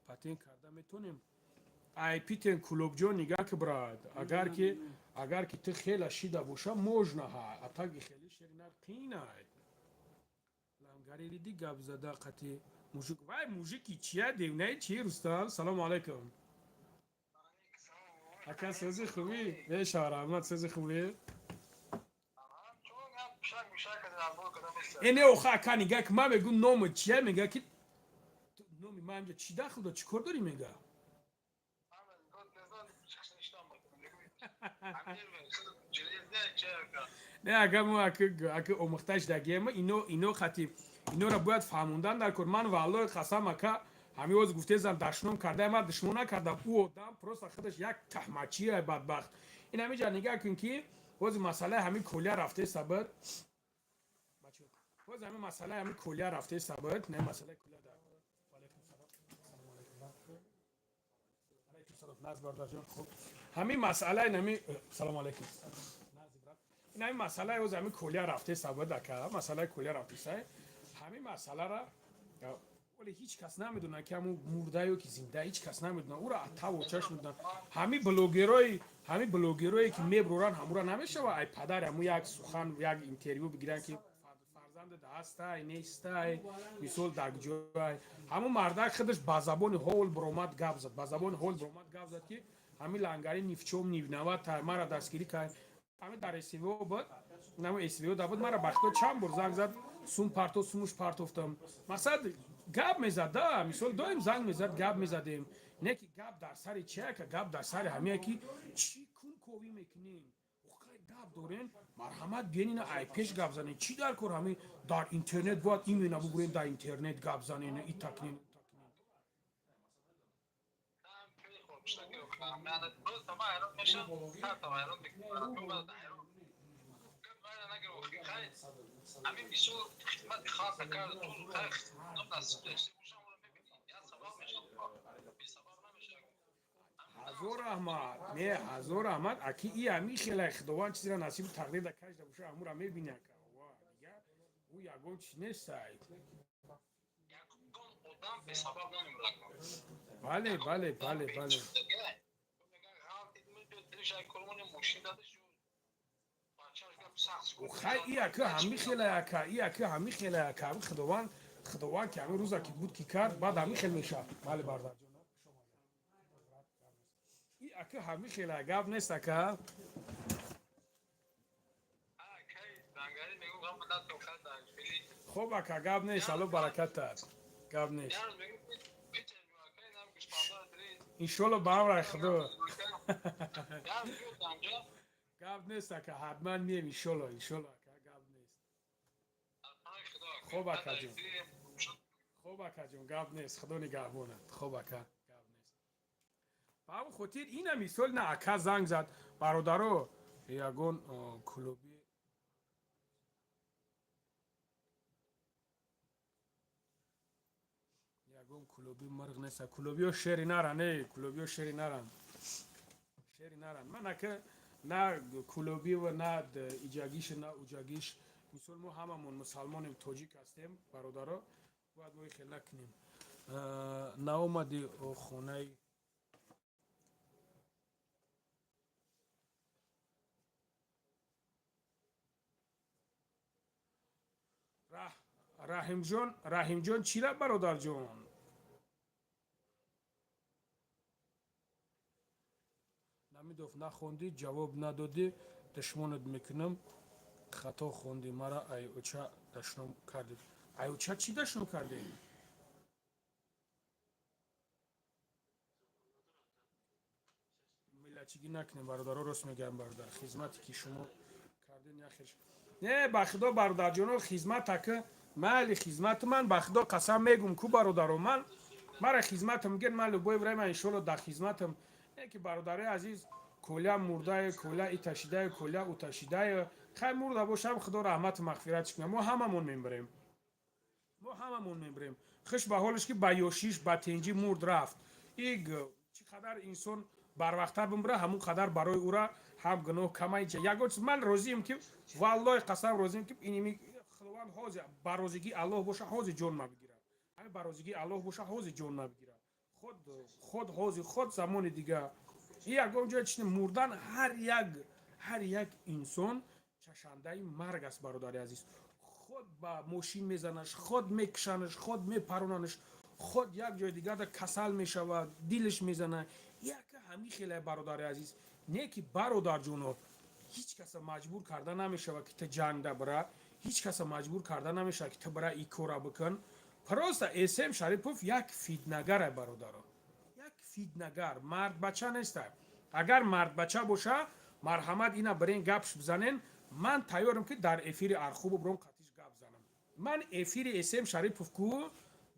патен карда метонем ай питер кулобҷон нига ки брат агар ки ту хела шида боша можно ҳа атаги хели шеринар қинай ламгаририди гап зада қати мужик вай мужики чия девнаи чи рустам салому алайкум ака сӯзи хубӣ мешаварам сӯзи хубӣ эне оха ака нига ки ман мегӯ номи чия мега ки номи ман ҷа чӣ дахл дор чӣ кор дорӣ мега не агар мо ака омӯхташ дагиема ино хати инора бояд фаҳмондан дар кор ман валлои қасам ака ҳамин оз гуфтезам дашном кардаи ман душмон накардам ӯ одам просто худаш як таҳмачия бадбахт ин ҳаминҷа нигоҳ кун ки бози масъалаи ҳамин колия рафтаи сабр бози ҳамин масъалаи ҳамин колия рафтаи сабр не масъалаи колия дар ҳамин масъалаи нами салому алайкум ин ҳамин масъалаи оз ҳамин колия рафтаи сабр дака масъалаи колия рафтаи сабр ҳамин масъалара оле ҳеҷ кас намедонад ки ҳамун мурдаё ки зинда ҳеҷ кас намедонад ӯро тавочаш мудонад ҳамин блогерое ки меброранд ҳамура намешавад ай падар ҳамун як сухан як интервю бигиранд ки фарзандат ҳастай нестай мисол дар куҷоай ҳамун мардак худаш ба забони ҳол биромад гап зад ба забони ҳол биромад гап зад ки ҳамин лангари нифчом нивнавад мара дастгирӣ кард ҳамин дар сво буд намо сво да буд мара бахто чанд бор занг зад сум парто сумуш партофтам мақсад гап мезада мисол доим занг мезад гап мезадем не ки гап дар сари чияка гап дар сари ҳамия ки чӣ кун ковӣ мекунем оқай гап дорен марҳамат биёнина ай пеш гап занем чӣ дар кор ҳамин дар интернет бояд имена бигӯрем дар интернет гап занем итакнем همین بیشتر خدمت خاص کرد تو خیلی نمی‌دونم سوالش یا سوال میشه بی سوال نمیشه ҳазор раҳмат не ҳазор раҳмат аки и ҳамин хелай худованд чизира насиб тақдир да кашда боша ҳамура мебиня дига ӯ ягон чиз нестай одам бе сабаб бале бале бале бале хай и ака ҳамин хелай ака и ака ҳамин хелай ака ҳамин худованд ки ҳамин рӯза ки буд ки кард баъд ҳамин хел мешавад бале бардарҷон и ака ҳамин хелай гап нест ака хуб ака гап нест алло баракатат гап нест иншолло ба амраи худо гап нест ака ҳатман мием иншолло ака гап нест хуб акаҷон хуб акаҷон гап нест худо нигаҳбонад хуб ака гап нест ба ҳамин хотир ина мисол на ака занг зад бародаро ягон кулуби ягон кулуби мирғ неста кулубиё шери наранд не кулубиё шери наранд ман ака на кулуби ва на иҷагиш на уҷагиш мисол мо ҳамамон мусалмонем тоҷик ҳастем бародаро бояд мо хел накунем наомади хонаи раҳимҷон чира бародарҷон намидоф нахондӣ ҷавоб надодӣ душмонат мекунам хато хонди мара айуча дашном кардед айуча чӣ дашном кардем миллатчигӣ накунем бародаро рост мегӯям бародар хизмате ки шумо кардем яхеш не ба худо бародарҷоно хизмат ака майли хизмати ман ба худо қасам мегӯм ку бародаро мара хизматам мегӯяд ман любое время иншолло дар хизматам не ки бародари азиз коля мурдае коля иташидае коля уташидае хай мурда бошам худо раҳмату мағфиратш кунад мо ҳамамон мебарем хуш ба ҳолеш ки ба ёшиш ба тенҷӣ мурд рафт چی قدر انسان барвақтар бимра ҳамун қадар барои ура ҳам гуноҳ камайча ягон чиз ман розием ки валлоҳи қасам розием ки иними худованд ҳозир ба розигии аллоҳ боша ҳозир ҷон мабигира ҳамин ба розигии аллоҳ боша ҳозир ҷон мабигира худ ҳозир худ замони дигар и ягон ҷоя чиз мурдан ҳар як инсон чашандаи марг аст бародари азиз худ ба мошин мезанаш худ мекушанаш худ мепаронанаш худ як ҷои дигарда касал мешавад дилаш мезана яка ҳамин хеле бародари азиз не ки бародарҷоно ҳеҷ каса маҷбур карда намешавад ки ту ҷангда бира ҳеҷ каса маҷбур карда намешавад ки ту бира и кора бикун просто эсем шарипов як фитнагар ай бародаро як фитнагар мардбача нестай агар мардбача боша марҳамат ина бирен гапш бизанен ман тайёрам ки дар эфири архубу биром қатиш гап занам ман эфири эсем шарипов ку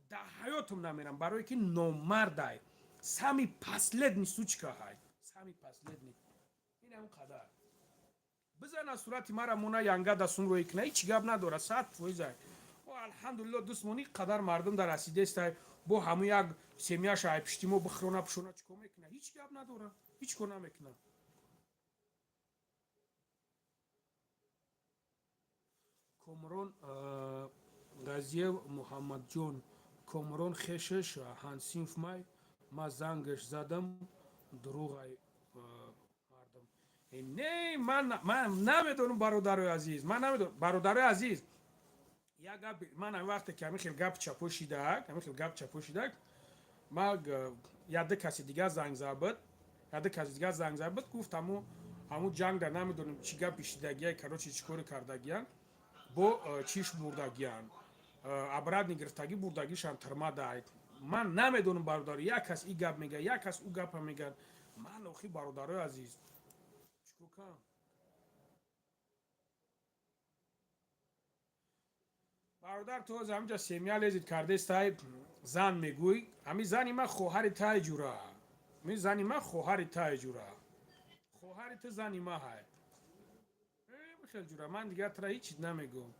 да ҳаётам намерам барое ки номардай сами последний сучка ҳай сами последний инам қадар бизана сурати мара мона янга дастун рои кина ҳеҷ гап надора 100% алҳамдулилло дӯстмони қадар мардум дар асидестай бо ҳамун як семяша ай пиштимо бихрона пушона чикор мекуна ҳеҷ гап надора ҳеҷ кор намекуна комрон газиев муҳаммадҷон комрон хешеш ҳансинф май ма зангаш задам дуруғай мардам не ман намедонам бародарои азиз ман намедонам бародарои азиз як гап ман ҳамин вақте ки ҳамин хел гап чапошидак ма яда каси дигар занг зад буд гуфт ҳамун ҷангда намедонам чӣ гап ишидагияй карочи чӣ коре кардагиян бо чиш бурдагиян абрадни гирифтагӣ бурдагишан тирмадай ман намедонам бародаро як кас и гап мегӯяд як кас ӯ гапа мегӯяд ман охи бародарои азиз чикор кам бародар ту ҳозир ҳаминҷа семя лезид кардестай зан мегӯй ҳамин зани ман хоҳари таи ҷура ҳамин зани ман хоҳари таи ҷура хоҳари ту зани ман ҳай хел ҷура ман дигар тура ҳеҷ чиз намегӯм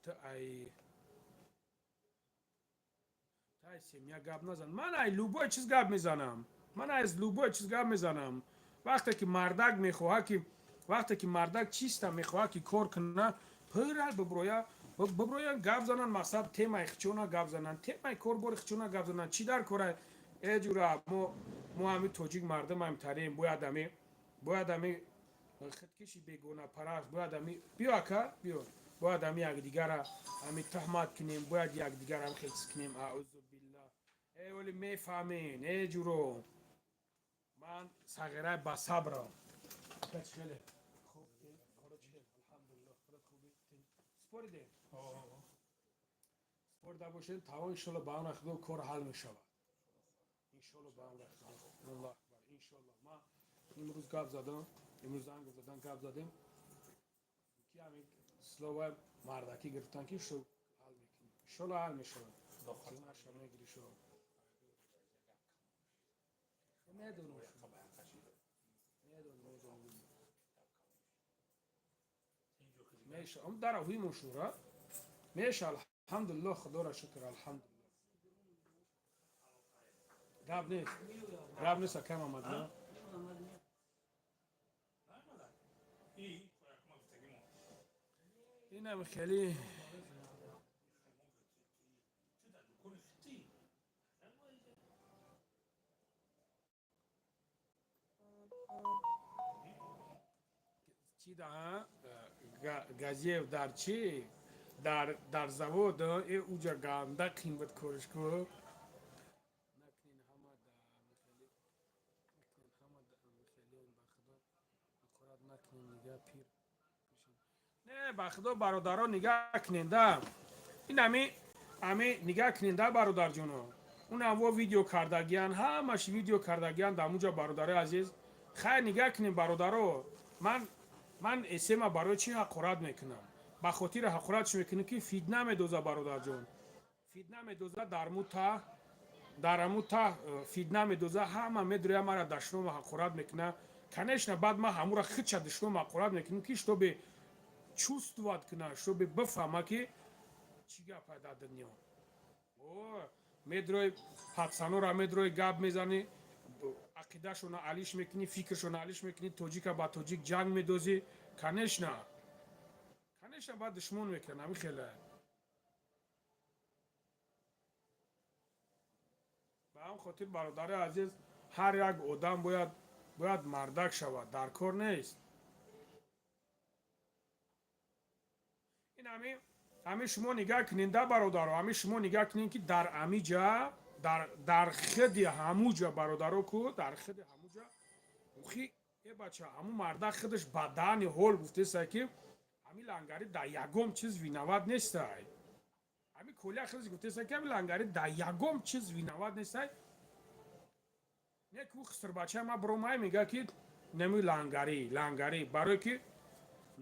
ту ай семя гап назан ман ай любой чиз гап мезанам ман аз любой чиз гап мезанам вақте ки мардак мехоҳад ки вақте ки мардак чиста мехоҳад ки кор кунна пурал биброян гап занан мақсад темаи хичона гап занан темаи корбори хичона гап занан чӣ дар кора е ҷура мо ҳамин тоҷик мардумаем тарем бояд ҳамин хиткиши бегона параст бояд ҳамин биё ака биё бояд ҳамин якдигара ҳамин туҳмат кунем бояд якдигара хис кунем аъузу биллаҳ оли мефаҳмем ҷуро ман сағираи басабрам спорда бошед тавон иншолло ба амри худо кор ҳал мешавад иншолло ба амри худо аллоҳ акбар иншолло ма имрӯз гап задам имрӯз занг задан гап задем ки ҳамин слова мардакӣ гирифтан ки шо ҳал мекунем иншолло ҳал мешавад наша мегири шо меша дара ҳуймон шура меша алҳамдулиллоҳ худоро шукр алҳамдулиллоҳ гап нест акам амадна инам хеле чӣ даҳа газиев дар чӣ дар завод уҷа ганда қимат коришку не ба худо бародаро нигаҳ куненда ин ҳамин нигаҳ куненда бародарҷоно унамво видео кардагиян ҳамаш видео кардагиян дар муҷа бародари азиз хайр нигаҳ кунем бародаро ман эсема барои чӣ ҳақорат мекунам ба хотири ҳақоратш мекунем ки фитна медоза бародарҷон фитна медоза дар ҳамун таҳ фитна медоза ҳама медуря мара дашном ҳақорат мекуна конечно баъд ма ҳамура хича дашном ҳақорат мекунем ки штобе чувствовать куна штобе бифаҳма ки чӣ гапай дар дунё медрой пацанора медрой гап мезани ақидашона алиш мекунӣ фикршона алиш мекунӣ тоҷика ба тоҷик ҷанг медозӣ конечно ба душмон мекунанд ҳамин хеле ба ҳам хотир бародари азиз ҳар як одам бояд мардак шавад дар кор нест ин ҳамин шумо нигаҳ кунед да бародаро ҳамин шумо nigaҳ кунед ки дар ҳамиҷа дар хиди ҳамуҷа бародаро ку дар хиди ҳамуҷа ухи бача ҳамун мардак хидаш бадани ҳол гуфтеса ки ҳамин лангари дар ягон чиз виноват нестай ҳамин колия хидаш гуфтеса ки ҳамин лангари дар ягон чиз виноват нестай не ку хисрбачаи ма бромай мегӯяд ки нами лангари барое ки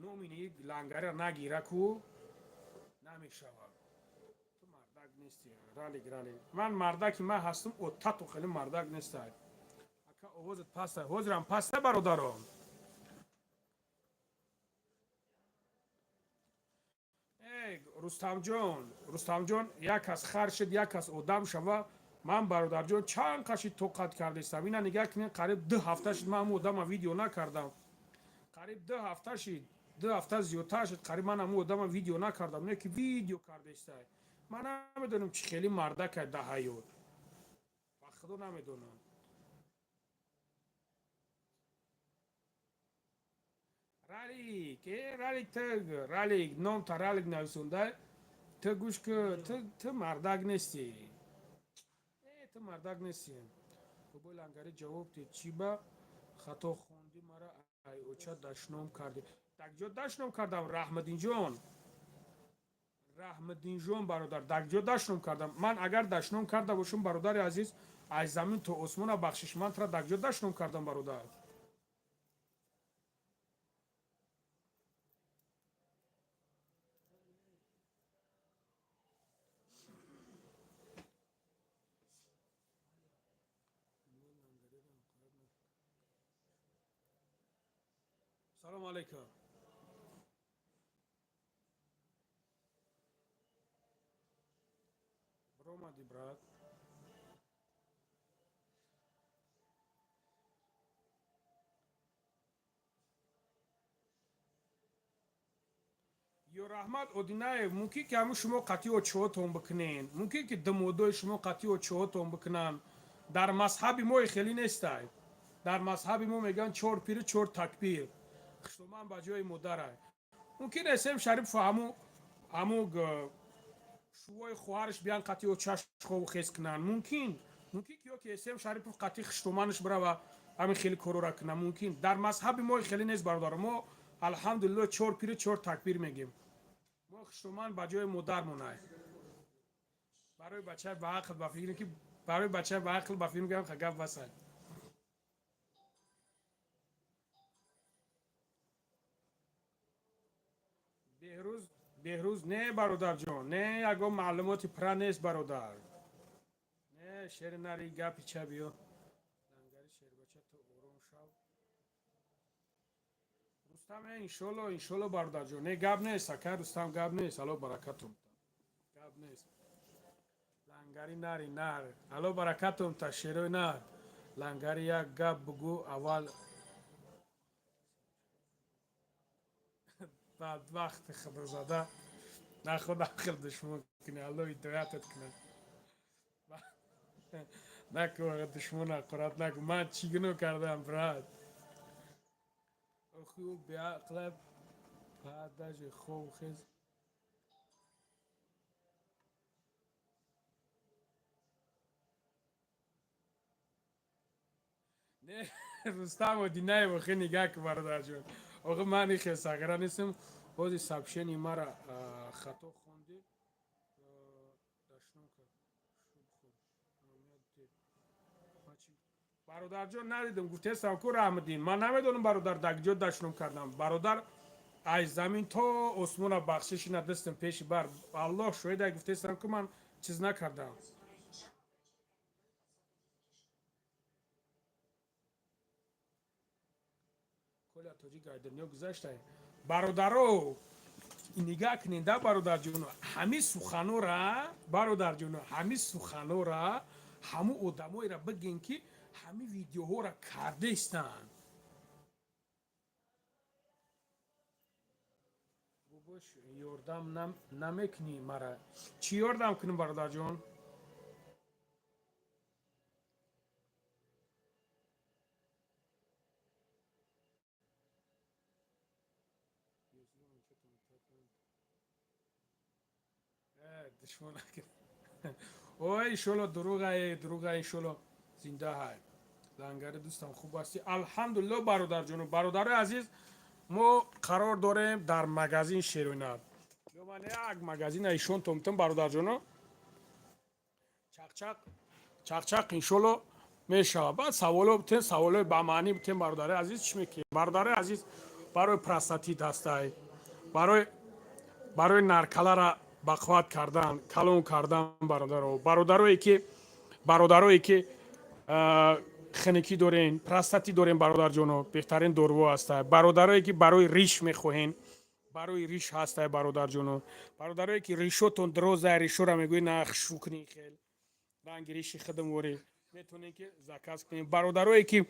номини лангариро нагира ку намешавад ту мардак нести ралик ман мардаки ма ҳастум оттату хеле мардак нестай ака овозат паста ҳозирам паста бародарон рустамҷон як кас хар шид як кас одам шава ман бародарҷон чанд қаши тоқат кардастам ина нигаҳ кунед қариб 2 ҳафта шид ман ҳамун одама видео накардам қариб 2 ҳафта шид 2 ҳафта зиёдтар шид қариб ман ҳамун одама видео накардам не ки видео кардастай ман намедонам чӣ хели мардакай дар ҳаёт ба худо намедонам ралик номта ралик нависонда ту гӯш ку ту мардак нестӣ ту мардак нестӣ бобои лангари ҷавоб дед чӣ ба хато хонди мара ай оча дашном карди дагҷо дашном кардам раҳмиддинҷон бародар дагҷо дашном кардам ман агар дашном карда бошам бародари азиз аз замин то осмона бахшиш ман тура дагҷо дашном кардам бародар салому алайкум бромади брат ёраҳмат одинаев мумкин ки ҳамун шумо қатъиҳо чоҳотон бикунен мумкин ки дамодои шумо қатъиҳо чоҳотон бикунанд дар мазҳаби мо хеле нестай дар мазҳаби мо мегӯянд 4 пиру 4 такбир хиштоман ба ҷои модарай мумкин эсем шарифу ҳамун шувои хоҳараш биан қатъиҳо чашхову хез кунанд мумкин ки ё ки эсем шарифу қатъи хиштоманаш бирава ҳамин хели корора кунад мумкин дар мазҳаби мо хеле нест бародар мо алҳамдулилло 4 пиру 4 такбир мегӯем мо хиштоман ба ҷои модар монай барои бачаи баақл ба фикр ки барои бачаи баақл ба фикр мекунам ха гап васад беҳрӯз не бародарҷон не ягон маълумоти пра нест бародар не шери нари гапи ча биё лангари шербача ту ором шав рустам иншолло бародарҷон не гап нест ака рустам гап нест алло баракатумта гап нест лангари нари нар алло баракатумта шерои нар лангари як гап бугӯ аввал бадбахти худозада на худ ақл душмон кунӣ алло ҳидоятат кунад наку душмон ҳақорат наку ман чӣ гуноҳ кардам брат охи ӯ беақла баъдажи хов хез не рустам одинаев охи нигаҳ ку бародарҷон охи ман ихе сағира нестам ҳозир сообщени мара хато хонди дашном кард бародарҷон надидам гуфтестам ку раҳмиддин ман намедонам бародар дагҷо дашном кардам бародар аз замин то осмона бахшишина дастам пеши бар аллоҳ шоҳидай гуфтестам ку ман чиз накардам коля тоҷик ай дунё гузаштай бародаро نگاه کنین دا برادر جون همین سخنورا برادر جون همین سخنورا همو آدمایی را بگین که همین ویدیوها را کرده استن باباش یاردم نمیکنی مرا چی یاردم کنیم برادر جون دشمن اوه ایشالا دروغه ایشالا زنده های لنگر دوستم خوب هستی الحمدلله برادر جون برادر عزیز ما قرار داریم در مگزین شیرونر من یک مگزین ایشون تومتم برادر جون چق انشالله میشه بعد سوالو با معنی بتیم برادر عزیز چی میگی برادر عزیز برای پراستاتیت هستی برای نرکلا را بقوات کردن کلون کردن برادرایی که خنکی دارین پراستاتی دارین برادر جونو بهترین دورو هسته برادرایی که برای ریش میخواین برای ریش هسته برادر جونو برادرایی که ریشتون دروزه ریشو را میگوی نخ کنین خیل رنگ ریشی خدم وری میتونین که زکاس کنین برادرایی که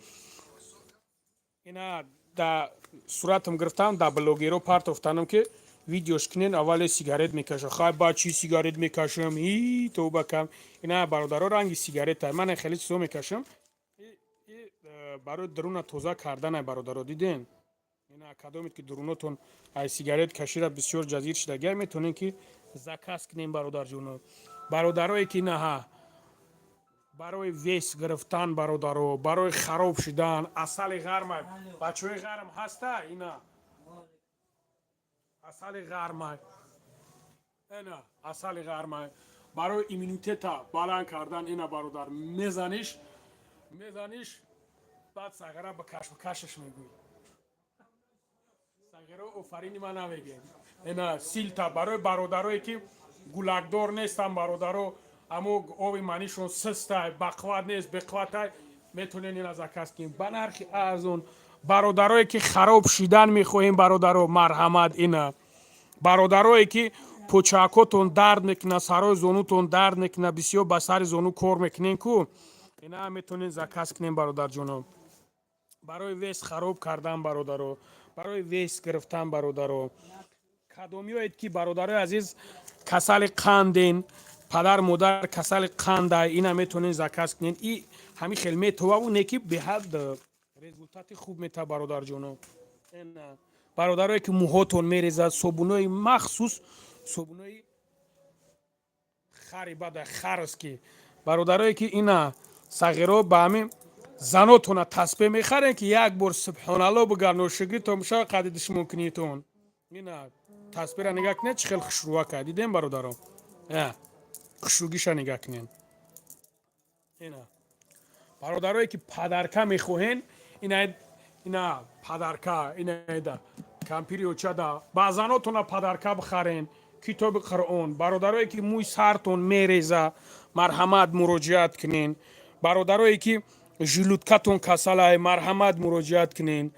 اینا در صورتم گرفتم در بلوگیرو پارت افتانم که ویدیوش کنین اول سیگارت میکشم خواهی با چی سیگارت میکشم تو بکم اینا برادرها رنگی سیگارت های من خیلی چیزو میکشم برای درون توزه کردن برادرها دیدین اینا کدامید که درونتون ای سیگارت کشیره بسیار جزیر شده میتونین که زکاس کنین برادر جونو برادرایی که نه برای ویس گرفتن برادرها برای خراب شدن اصل غرم بچه های غرم هسته اینا اصل غرمه اینا اصل غرمه برای ایمونیته بلند کردن اینا برادر میزنیش بعد سگره به کشش میگوی سگره افرینی من نمیگه اینا سیلتا برای برادرایی که گلگدار نیستن برادرها اما آب منیشون سسته بقوت نیست بقوت میتونین این از اکس کنیم بنرخی از اون برادرایی که خراب شدن میخواهیم برادرها مرحمت اینا برادرایی که پوچاکوتون درد میکنه سرای زونوتون درد میکنه بسیار به سر زونو کار میکنین کو اینا هم میتونین زکاس کنین برادر جونم برای ویس خراب کردن برادرها برای ویس گرفتن برادرها کدامیایید که برادر عزیز کسل قندین پدر مادر کسل قند اینا میتونین زکاس کنین این همین خیلی میتوه و نیکی به حد رزولتات خوب میته برادر جونم اینا برادرایی که موهاتون میریزد صابونای مخصوص صابونای خری بده خرس که برادرایی که اینا صغیرا به همین زناتون تسبیح میخرن که یک بار سبحان الله بگر نوشگی تو میشه قدیدش ممکنیتون اینا تسبیح را نگاه کنید چه خیلی خشروع کرد دیدین برادران خشروگیش را نگاه کنین اینا برادرایی که پدرکه میخواهین اینا پدرکه اینا کمپیری و چدا بعضاناتون پدرکه بخرین کتاب قرآن برادرایی که موی سرتون میریزه مرحمت مراجعت کنین برادرایی که ژلودکتون کسله مرحمت مراجعت کنین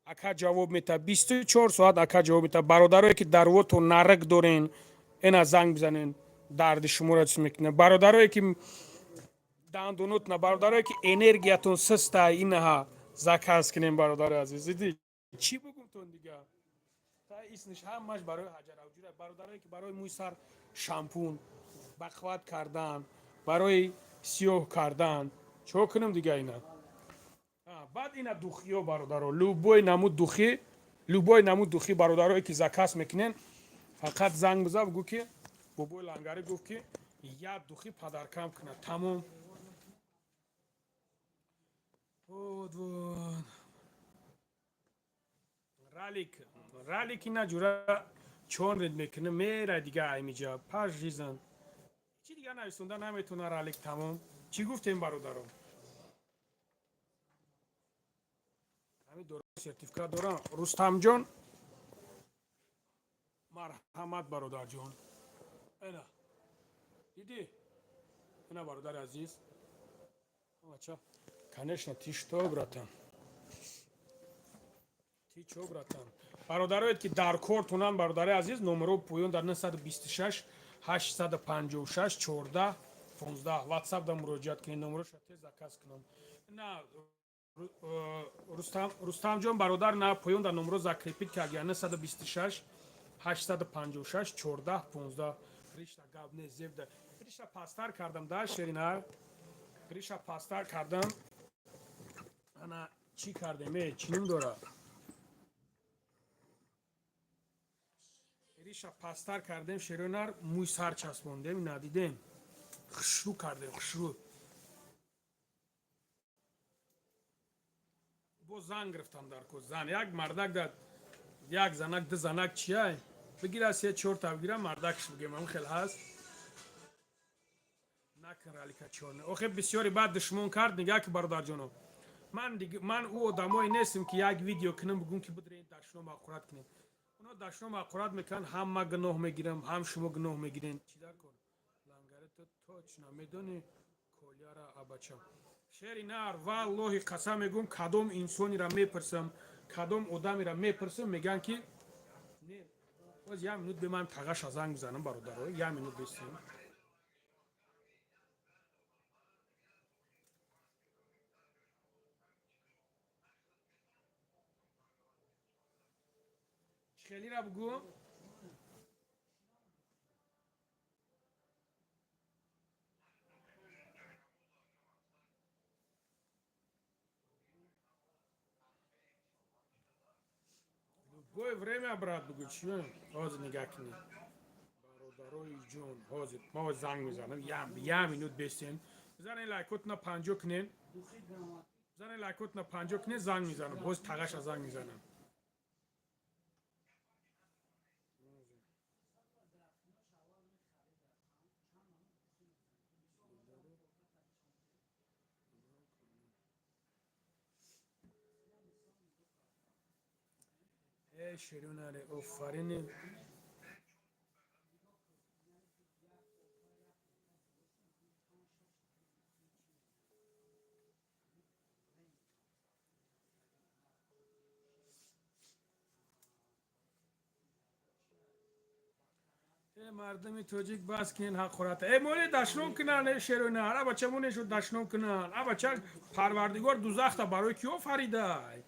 اکا جواب میده 24 ساعت اکا جواب میده برادرایی که دروتون نرک دارین اینا زنگ بزنین درد شما را چیز میکنه برادرایی که دندونوت نه برادرایی که انرژیتون سسته اینها زکاس کنین برادر عزیز دیدی چی بگم تون دیگه تا اسمش همش برای حجر اوجوره برادرایی که برای موی سر شامپون بخواد کردن برای سیاه کردن چه کنم دیگه اینا بعد اینا دوخیو برادرها لوبوی نمود دوخی برادرایی که زکاس میکنین فقط زنگ بزن بگو که بابای لنگری گفت که یا دوخی پدرکم کنه تمام بود رالیک اینا جورا چون رد میکنه میره دیگه ایمیجا پاش ریزن چی دیگه نویسونده نمیتونه رالیک تمام چی گفتیم برادرم همین دور سرتیفیکات دارم رستم جان مرحمت برادر جان اینا دیدی اینا برادر عزیز بچه конечно ты что братан Ти чо братан? Бародароед ки дар кортунан бародари азиз номеро поён дар 926 856 14 15 WhatsApp да муроҷиат кунед номероша тез заказ кунам. На Рустамҷон бародар на поён дар номеро закрепид ки агар 926 856 14 15 ришта гап не зебда риша пастар кардам да шеринар риша пастар кардам ана чӣ кардем чиним дора риша пастар кардем шеринар мӯй сар часпондем надидем хушрӯ кардем хушрӯ бо зан гирифтам дар ко зан як мардак дад як занак ду занак чияй бигира 3-4 бигира мардакш бигем ам хел ҳаст накин раликачорне охе бисёри бад душмон кард нигах ки бародарҷоно ман ӯ одамое нестем ки як видео кунам бигӯм ки бидре дашно мақурат кунем уно дашно мақурат мекунанд ҳам ма гуноҳ мегирам ҳам шумо гуноҳ мегирен чидар кун лангарето точно медони коляра абача шери нар валлоҳи қасам мегӯм кадом инсонира мепирсам кадом одамира мепирсам мегӯянд ки не боз як минут беман тағаша занг бизанам бародаро як минут бестем хелира бигӯ любое время брат бигӯ чӣ ҳозир нигоҳ кунед бародарои ҷон ҳозир мо занг мезанам як минут бестем бизанед лайкотна 50 кунед бизанед лайкотна 50 кунед занг мезанам ҳозир тағаша занг мезанам шерёнаре офарин мардами тоҷик бас кин ҳақорат моне дашном кунан шерёнар абачамоне шуд дашном кунан абача парвардигор дузахта барои ки офаридай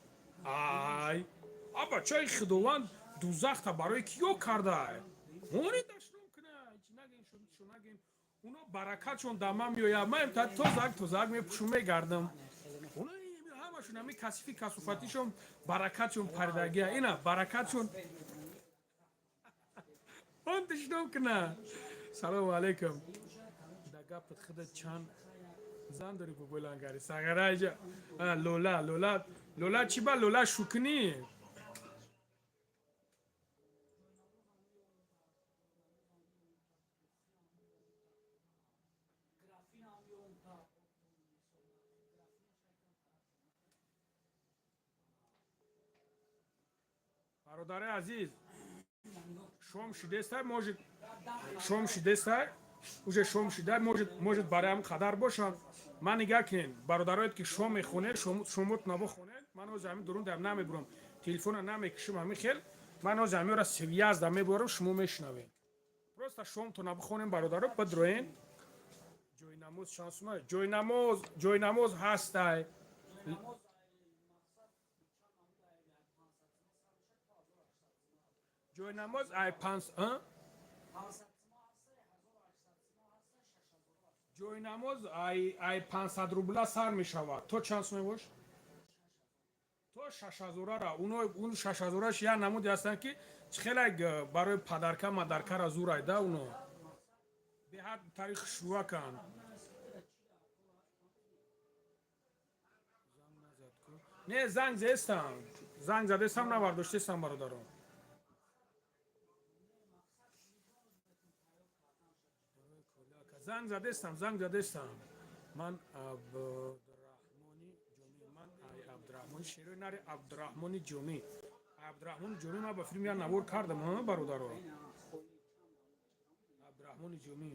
ай абачаи худованд дузахта барои киё кардай моне дашном кунай нагем шунагем уно баракатшон да ман меояд ман тозак мепушум мегардам ҳамашон ами касифи касуфатишон баракатшон паридагия ина баракатшон он дашном куна салому алейкум да гапат худа чанд зан дори бубулангари сагараҷа лола чӣ ба лола шукни бародари азиз шом шидестай шом шидестай уже шом шида может бароям қадар бошад ман нигоҳ кунед бародароед ки шом мехонед шомот набохонед ман ҳозир ҳамин дурундаам намебурам телефона намекушам ҳамин хел ман ҳозир ҳамиёра связда меборам шумо мешунавед просто шомто набихонем бародаро бидроен ҷойнамоз шансума ҷойнамоз ҳастай ҷойнамоз ай ҷойнамоз ай 500 рубла сар мешавад то чанд сум мебош то 6000-ара он 6000-аш як намуди ҳастанд ки хеле барои падарка мадаркара зурай да уно беҳад тариқи шувакан не занг задестам навардоштестам бародарон занг задестам ман абдурахмони шерёнари абдурахмони ҷомӣ ман ба филм як навор кардам бародаро абдурахмони ҷомӣ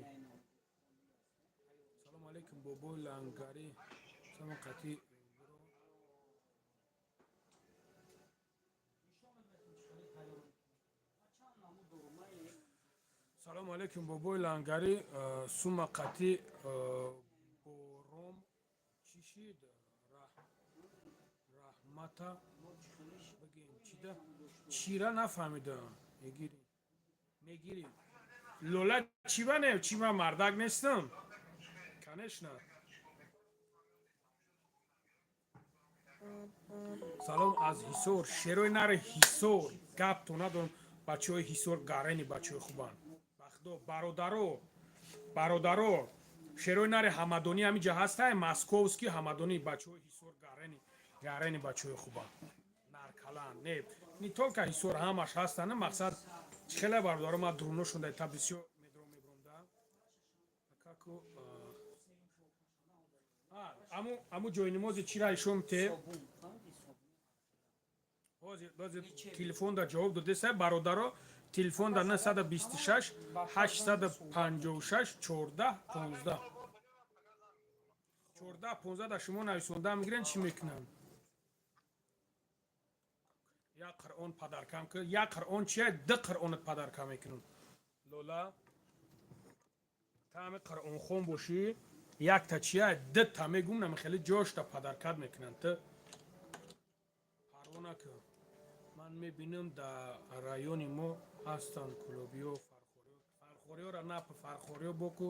салому алейкум бобои лангари самоқати салому алейкум бобои лангари сума қати бором чишид раҳмата бигем чида чира нафаҳмидам мегирӣ лола чива не чива мардак нестам конечно салом аз ҳисор шерои нари ҳисор гап то надорам бачаҳои ҳисор гарени бачаҳои хубан бахдо бародаро шерои нари ҳамадонӣ ҳамиҷа ҳастае московский ҳамадонӣ бачаҳои ҳисор гарени бачаҳои хубан наркалан не не толка ҳисор ҳамаш ҳастана мақсад хеле бародаро ма дуруно шунда та бисёр мебронда акаку аму ҷойнамози чира ишомте ҳозир телефонда ҷавоб додеса бародаро телефонда 926 856 14 15 да шумо нависонда мегирен чӣ мекунам як қуръон падаркам як қуръон чия ду қуръонат падаркам мекунам лола та ҳаме қуръонхон бошӣ якта чия ду та мегум намехели ҷошта падаркат мекунам ту парво накун ман мебинам дар райони мо ҳастанд кулобиё фархориёра на фархориё боку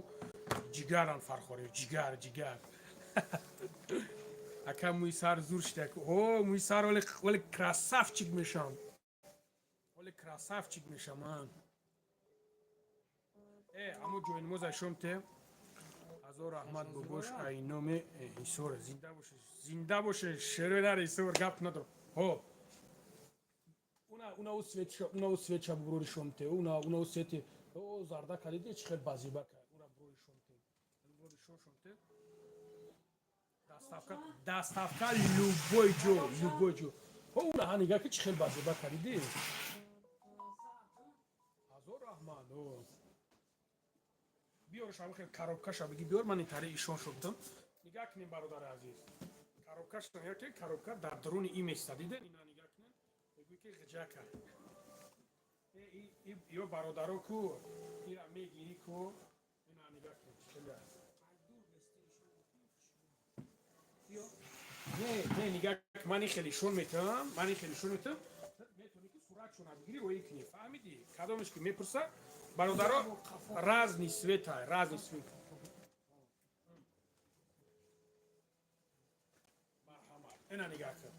ҷигаран фархориё ҷигар ака мӯи сар зур шида мӯи сар вале красавчик мешам ман аммо ҷойнамоза шомте ҳазор раҳмат бобош айноми ҳисор зинда боше шерои нари ҳисор гап надорам уна свеча бурори шомте уна свети зарда калиди чӣ хел базиба кард уна бурори шомте dastavka любой ҷо уна ҳанига ки чӣ хел базиба калиди ҳазор раҳмат биёрш ҳам хел коробкаша биги биёр ман интари ишон шудам нигаҳ кунем бародари азиз коробкаша яке коробка дар дуруни ин места дидем ина нигаҳ кунем мегӯи ки ғиҷака ё бародаро ку ира мегирӣ ку ина нигаҳ кунем чӣ хел аст не нигаҳ ман ин хел ишон метавам метавонӣ ки суратшона бигирӣ оӣ кунӣ фаҳмидӣ кадомеш ки мепурса бародаро разни света марҳамат ина нигаҳ кун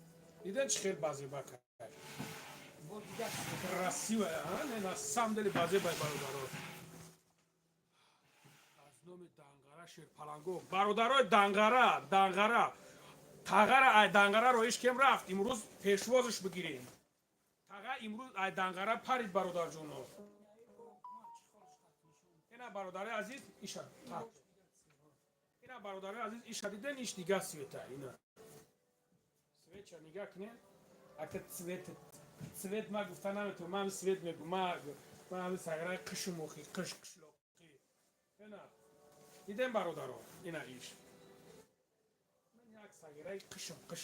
дидан чӣ хел базеба кард красиво на самом деле базеба бародаро аз номи дангара шерпаланго бародарои дангара тағара ай дангараро иш кем рафт имрӯз пешвозиш бигирем тага имрӯз ай дангара парид бародарҷоно ина бародари азиз иша диден иш дига света ина свеча нигаҳ кунем ака цвет ма гуфта наметавонам ман свет мегӯ ман ҳами сагараи қишу мохӣ қишлоқӣ ина дидем бародаро ина иш сагираи қишам қиш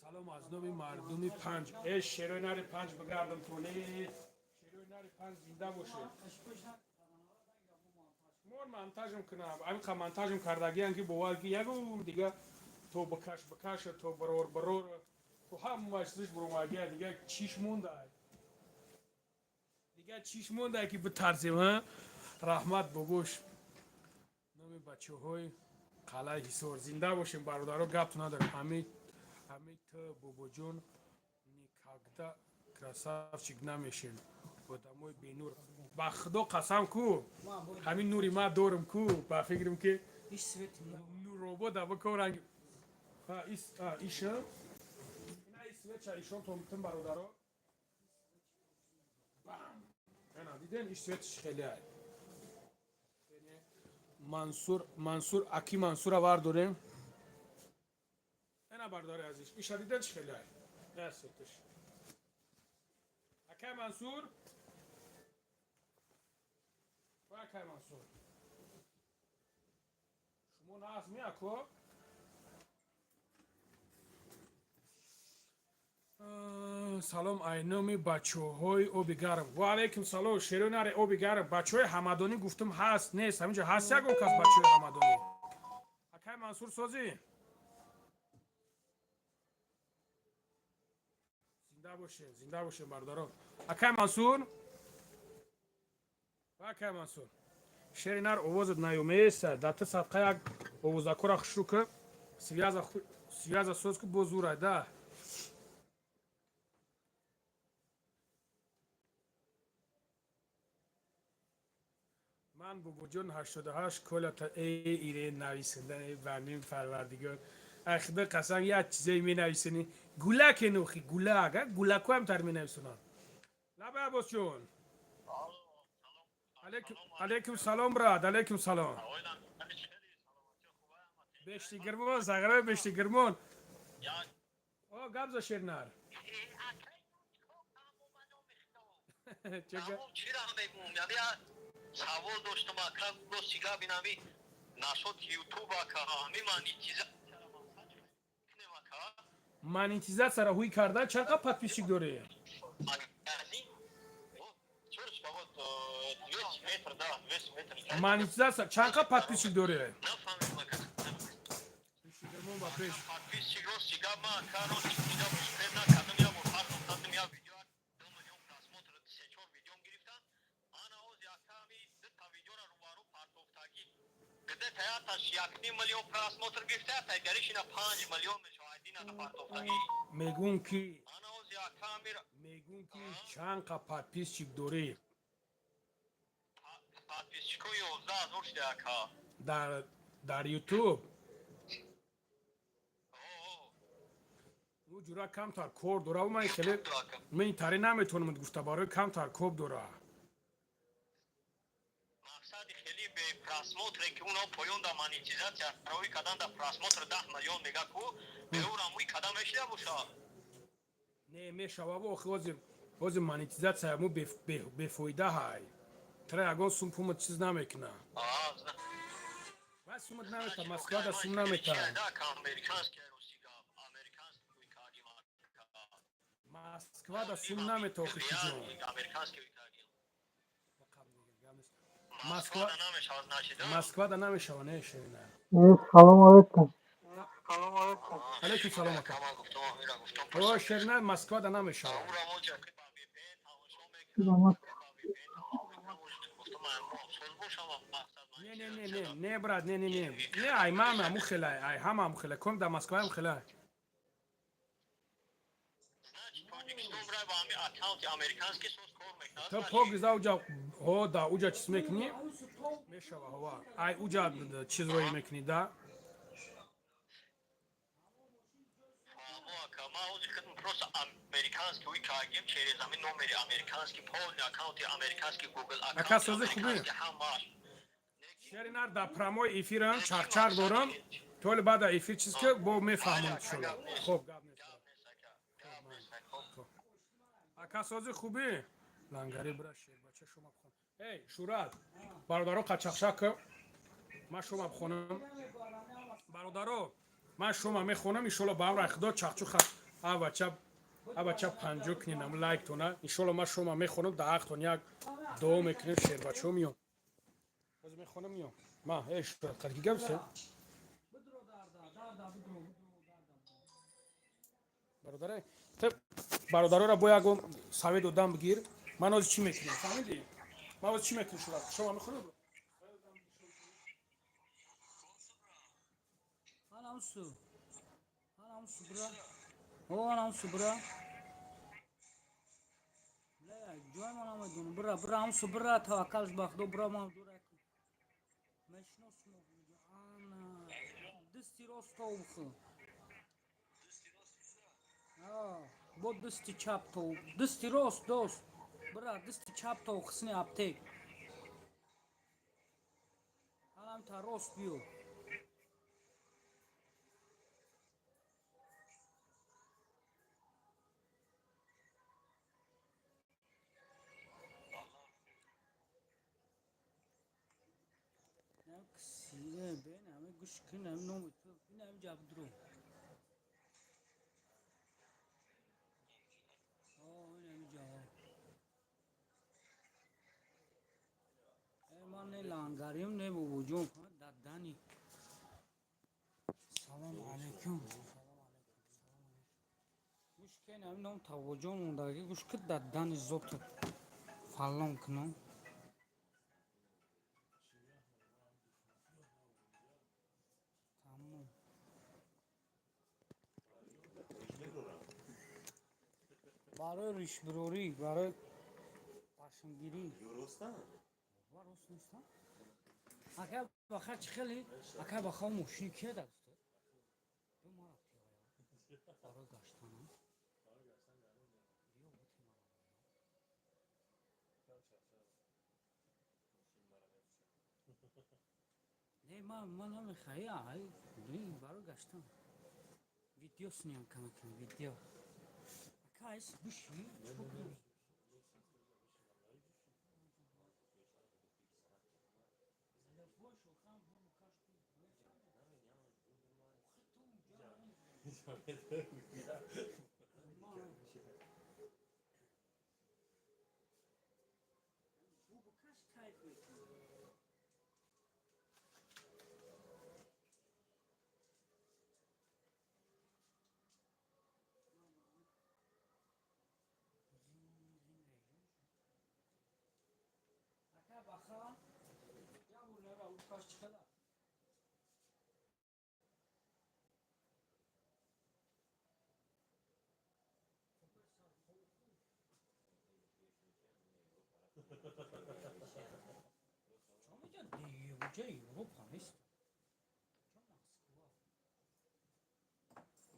салом аз номи мардуми панҷ шерои нари панҷ бигардам тоне шерои нари панҷ зинда бошед мор монтажм кунам амиқа монтажм кардагиам ки боварги ягум дига то бикаша то барор то ҳамаш зиш буромагия дига чиш мондай ки битарзем раҳмат бобош номи бачаҳои қалаи ҳисор зинда бошем бародаро гап надорем ҳамид бобоҷон никогда красавчик намешем одамои бенур ба худо қасам ку ҳамин нури ма дорам ку ба фикрам ки нуробода бикорам иша ина свеча ишон томтам бародаро ана дидем иш светиш хеле ай мансур аки мансура вардорем ина бародари азиз иша дидан чӣ хеле ай ясетиш акай мансур акай мансур шумо наазми ако салом айноми бачаҳои оби гарм. Ва алайкум салом шеронари оби гарм. Бачаҳои ҳамадонӣ гуфтам ҳаст. Нест ҳаминҷо ҳаст ягон кас бачаҳои ҳамадонӣ. Акай Мансур созӣ. Зинда бошед бародарон. Акай Мансур. Ва акай Мансур. Шеринар овозат наёместа. Дата садқа як овозакора хушрӯ ки. Связа соз ки бо зурай да. من باباجان 88 کلتا ایره نویسنده برنیم پروردگار اخدا قسم یه چیزایی می نویسنی گولک نوخی گولک گولکو هم تر می نویسنن لبه عباس جون علیکم سلام براد علیکم سلام بشتی گرمون زغره بشتی گرمون او گبزا شیرنر چگه سوال داشتم اکرم دو سیگار بینمی نشد یوتیوب اکا میمانی چیزا монетизатсияро ҳуй карда чақа подписчик дорӣ? Монетизатсия чақа подписчик дорӣ? мегӯн ки чанқа подписчик дорӣ? дар ютуб ҷура камтар кор дора ман хеле ман таре наметавонам гуфта барои камтар кор дора просмотре ки уно поён да монетизатсия раои кадан да просмотр 10 миллион мега ку беурам уи кадан мешава боша не мешава во ҳозир монетизатсия мо бефоида ҳай тра ягон сум пумат чиз намекуна ва сумат намета москва да сум намета москва да сум намета охи ҷон москва да намешава не шерина салом алейкум алейкум салом ака о шерина москва да намешава не брат не ай мама аму хелай ай ҳама аму хелай кон да москва ам хелай то погиза уҷа ҳо да уҷа чиз мекунӣ мешава ҳова ай уҷа чизроӣ мекунӣ да ака созӣ хубӣ шеринар да прамои эфирам чарчар дорам толи баъда эфир чиз ки бо мефаҳмон шула хоб гап ака созӣ хубӣ лангари бира шербача шума бхон эй шурат бародаро қачақша ки ман шума бхонам бародаро ман шума мехонам иншолло ба амра худо чақчуха авача 50 кунинам лайктона иншолло ман шума мехонам да ақтон як дуо мекунем шербачо миём ҳозир мехонам миём ма эй шурат қадки гапсе бародаре бародароро бо ягон савед додам бигир ман ҳозир чӣ мекунам фаҳмидӣ ман ҳозир чӣ мекунам шурат шума мехонам бра амсу бра таваккалш бахдо бра ман дурак мешиносмо ана дисти ростов ху бо дисти чапто дисти рост дост бра дисти чапто хисни аптек алам та рост биё benami gushkinam nomi binam jabdro лангарим не бубуҷон дадани салом алайкум гӯш кен ҳамин ном тавоҷон мондаги гӯш ки дадани зоту фаллон кунам тамом барои ришбирорӣ барои пашмгирӣ ва рост нестам ака баха чӣ хели ака баха мошини кия дастед ё мара пиёя барои гаштанам не ман намехаҳӣ барои гаштан видео сниям камакам видео ака айс гӯши ака баха явулера укаш чиқада чамиҷа европа нест ча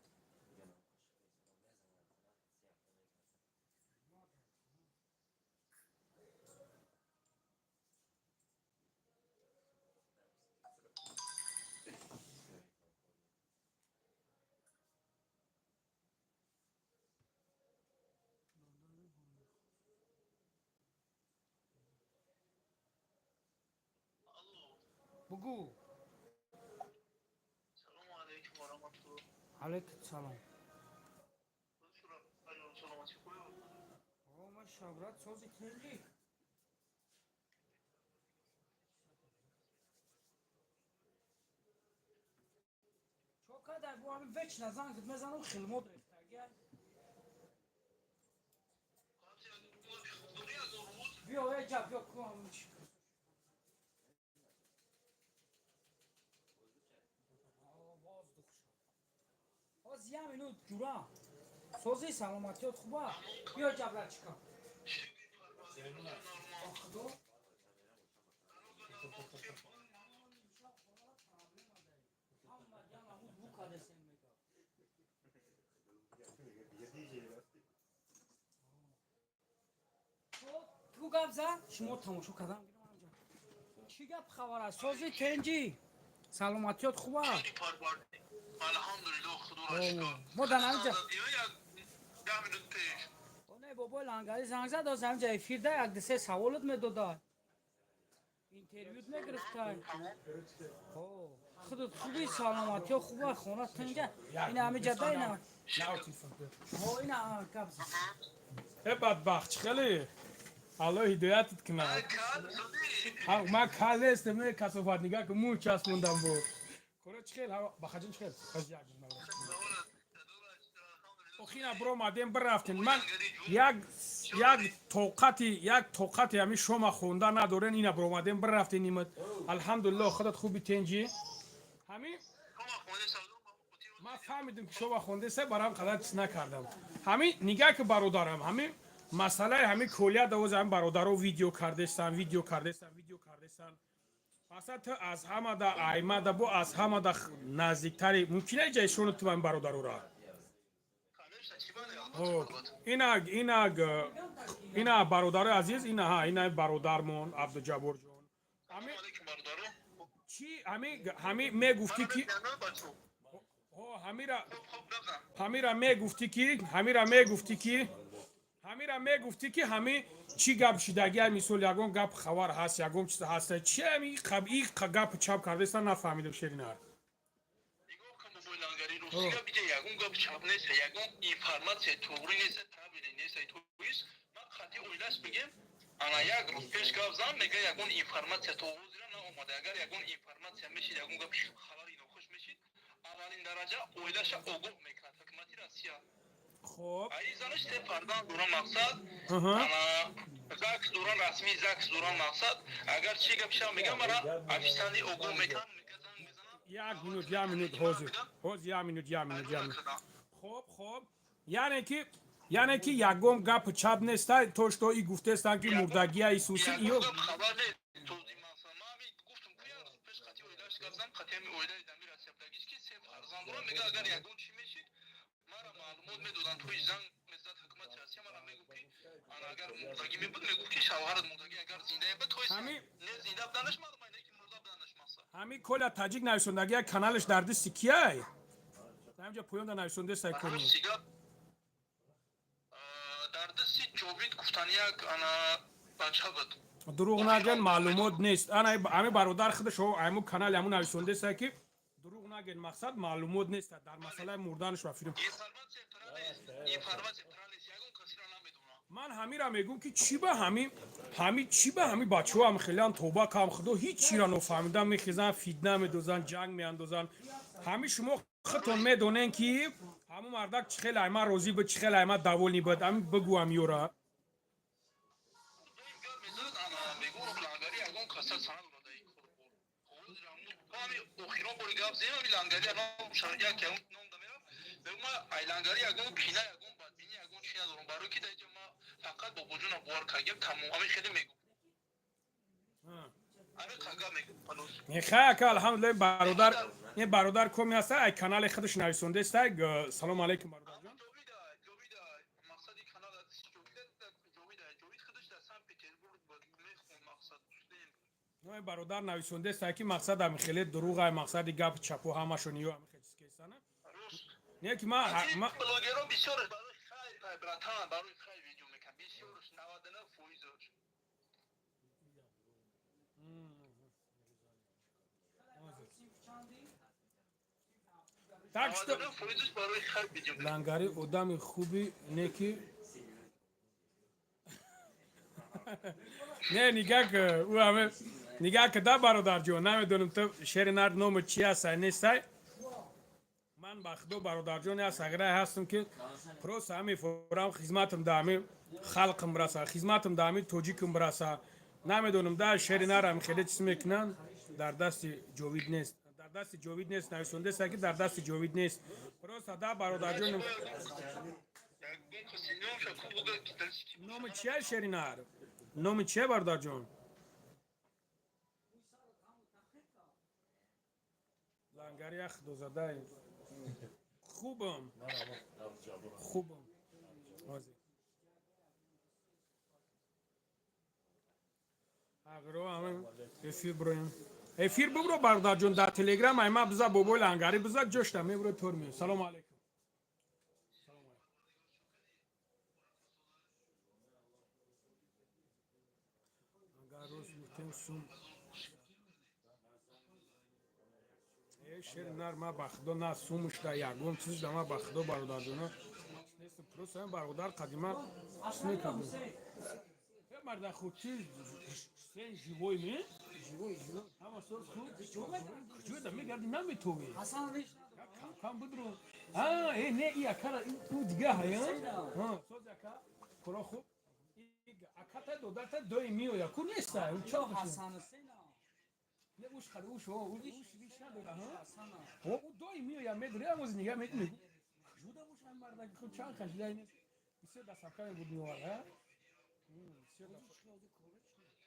москва бугӯ Салому алейкум ва rahmatulloh. алайкум салом Шура, айон саломати хӯё. ма шаврат сози тенҷи чокадай бо ҳамин вечна занг мезанам хилмот рехтага Қати як дори аз орут. биё эҷа биё кӯам ҳоз я минут ҷура сози саломатиёт хуба биё ҷабра чика худо ту гап зад шумо тамошо кардан чӣ гап хабар аст сози тенҷи саломатиёт хуба Хеле парварди. Алҳамдулиллоҳ, худоро шукр. мо дар ҳамҷа Як 10 минут пеш. не бобои лангари занг зад оз ҳамҷа эфирда як дусе саволот медодай интервют мегирифтай худот хуби саломатиё хуба хона тенҷа ина ҳамиҷада ина ина гап зад е бадбахт чӣ хеле алло ҳидоятат кунад Кад зуди. ман кал нестем ме касофатнигар ки мӯ часпондам бо кора чӣ хел бахаҷон чӣ хел охина биромадем бирафтем ман як тоқати ҳами шома хонда надорен ина биромадем бирафтем нимат алҳамдулиллоҳ худат хуби тенҷи ҳами Шумо хони савдо ман фаҳмидем ки шома хондеса барам қадар чиз накардам ҳами нигах ки бародарам ҳами масъалаи ҳами колия давоз ҳами бародаро видео кардестан масалан ту аз ҳамада аймада бо аз ҳамада наздиктари мумкина ҷаи шону ту ҳами бародарора ина бародари азиз ина бародармон абдуҷабборҷон ҳами мегуфтӣ ки ҳамира мегуфтӣ ки ҳами чӣ гап шидаги мисол ягон гап хабар ҳаст ягон чиз ҳаст чи ҳами и гап чап кардаеста нафаҳмидам шеринар ягон гап чап нест ягон информатсия то'g'ri neса табили neса to'g'ris man qat'iy o'ylab bigim ana як рӯз пеш гап зан мега ягон информатсия to'g'ri na омада. Агар ягон информация мешид, ягон гап хабари нохуш мешид, аввалин дараҷа оилаша огоҳ мекунад ҳукумати Россия. خب ай занаш те фардан дуран мақсад, اها ана ЗАГС дуран расми ЗАГС дуран мақсад, агар чӣ гап шам мегам мара офисанӣ огоҳ мекунам, занг мезанам. یک منوت حاضر یک منوت خب یعنی که یکم گپ چپ نیست توش تو ای گفته استن که مردگی ای سوسی ایو خبر نه توضیح مثلا ما می گفتم که پیش خاطی اویداش گفتم خاطی می اویدای دمیر است یابدگیش که سه فرزند دارم میگه اگر یگون چی میشید مرا معلومات میدادن توی زنگ مزد حکومت راسی مرا میگو که انا اگر مردگی می بود میگو که شوهرت مردگی اگر زنده بود توی نه زنده بدنش معلومه نه که مرده بدنش مثلا همین کل تاجیک نویسندگی کانالش در دست کیه همینجا پویان نویسنده سایکونی در دستی جاوید گفتن یک انا بچه بود دروغ نگن معلومات نیست انا همین برادر خودش همون کانال همون نویسنده است که دروغ نگن مقصد معلومات نیست در مسئله مردنش و فیلم من همین را میگم که چی به همین بچه ها هم خیلی توبه کام خدا هیچ چی را نفهمیدن میخیزن فیدنه میدوزن جنگ میاندازن همین شما خودتون میدونین که همون مردک چه خیلی ایما روزی بود چه خیلی ایما دوونی بود همین بگو هم یورا айлангари ягон пина ягон бадбини ягон чи надорам барои ки даҷа ма фақат бо вуҷуна бовар кардем тамом ами хеле мегум ами кага мегум палос میخواه که الحمدلله این برادر کمی هست ای کانال خودش نویسنده است سلام علیکم برادر جان جاوید مقصدی کانال جاوید خودش در سن پترزبورگ بود میخوام مقصد این برادر نویسنده است که مقصد هم خیلی دروغ های مقصدی گپ چپو همشون یو هم خیلی سکیستانه نه که ما بلوگرها بسیار برای خیر براتان برای خیر ویدیو میکنن بسیارش 99%. так что لنگری آدم خوبی نه که نه نگاه که دا برادر جون نمیدونم تو شعر نرد نوم چی هست نیست من بخدو برادر جون هست اگر هستم که پروس همی فورم خدمتم دامی خلقم برسا خدمتم دامی توجیکم برسا نمیدونم دا شعر نرم خیلی چیز میکنن در دست جاوید نیست در دست جاوید نیست نویسنده است که در دست جاوید نیست پروس دا برادر جون نام چیه شعر نر نام چیه برادر جون لنگری اخ دو زده خوبم اگرو همه افیر برو برادر جون در تلگرام ایما بزا بابا لنگری بزا جشتم میبرو تور میو سلام علیکم اگر روز بودیم سوم شیر نر ما بخدا نه سومش دا یگون چیز دا ما بخدا برادر جون نیست پروس هم برادر قدیما اسمی کردیم مرد خود چیز سن جیوی می اما سوز خوب کجا دا میگردی نمیتوی کم بدرو نه ای اکارا او دیگه های سوز اکا کرا خوب اکاتا دودتا دوی میو یا کو نیست او چا حسن نه اوش خد اوش بیش نداره او دوی میو یا میدونی اموز نگه میتونی جودا اوش هم مرد خود چند خشیده اینه بسیار دست افکار بود میوار ها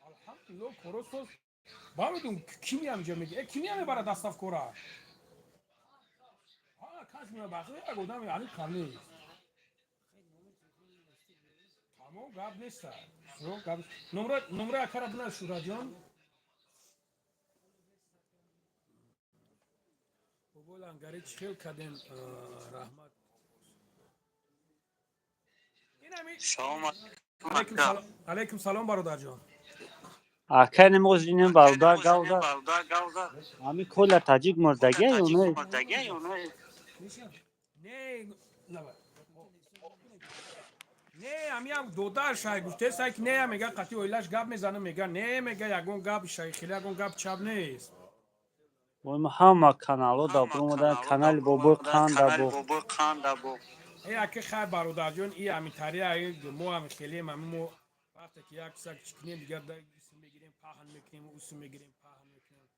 الحمدلله کورستوس با میدون کی میام میگه کی میام برای دستاف کورا کاش میام باخته اگودم یعنی کامی تمام گاب نیست نمره اکر ابنا شورا جان بقول انگاری چخیل کدیم رحمت علیکم سلام برادر جان اکنون موزینیم برادر گاودا همین کل تاجیک مردگی یا نه نه همی هم دوده شای گفته سای که نه میگه قطعی اویلش گپ میزنه میگه نه میگه یگون گپ شای خیلی یگون گپ چپ نیست وای همه کانالو دا برومدن کانال بابا قان دا بو ای اکی خیر برادر جون ای همین طریق ای مو هم خیلی مو وقتی که یک سگ چکنیم دیگه اسم میگیریم پهن میکنیم و اسم میگیریم پهن میکنیم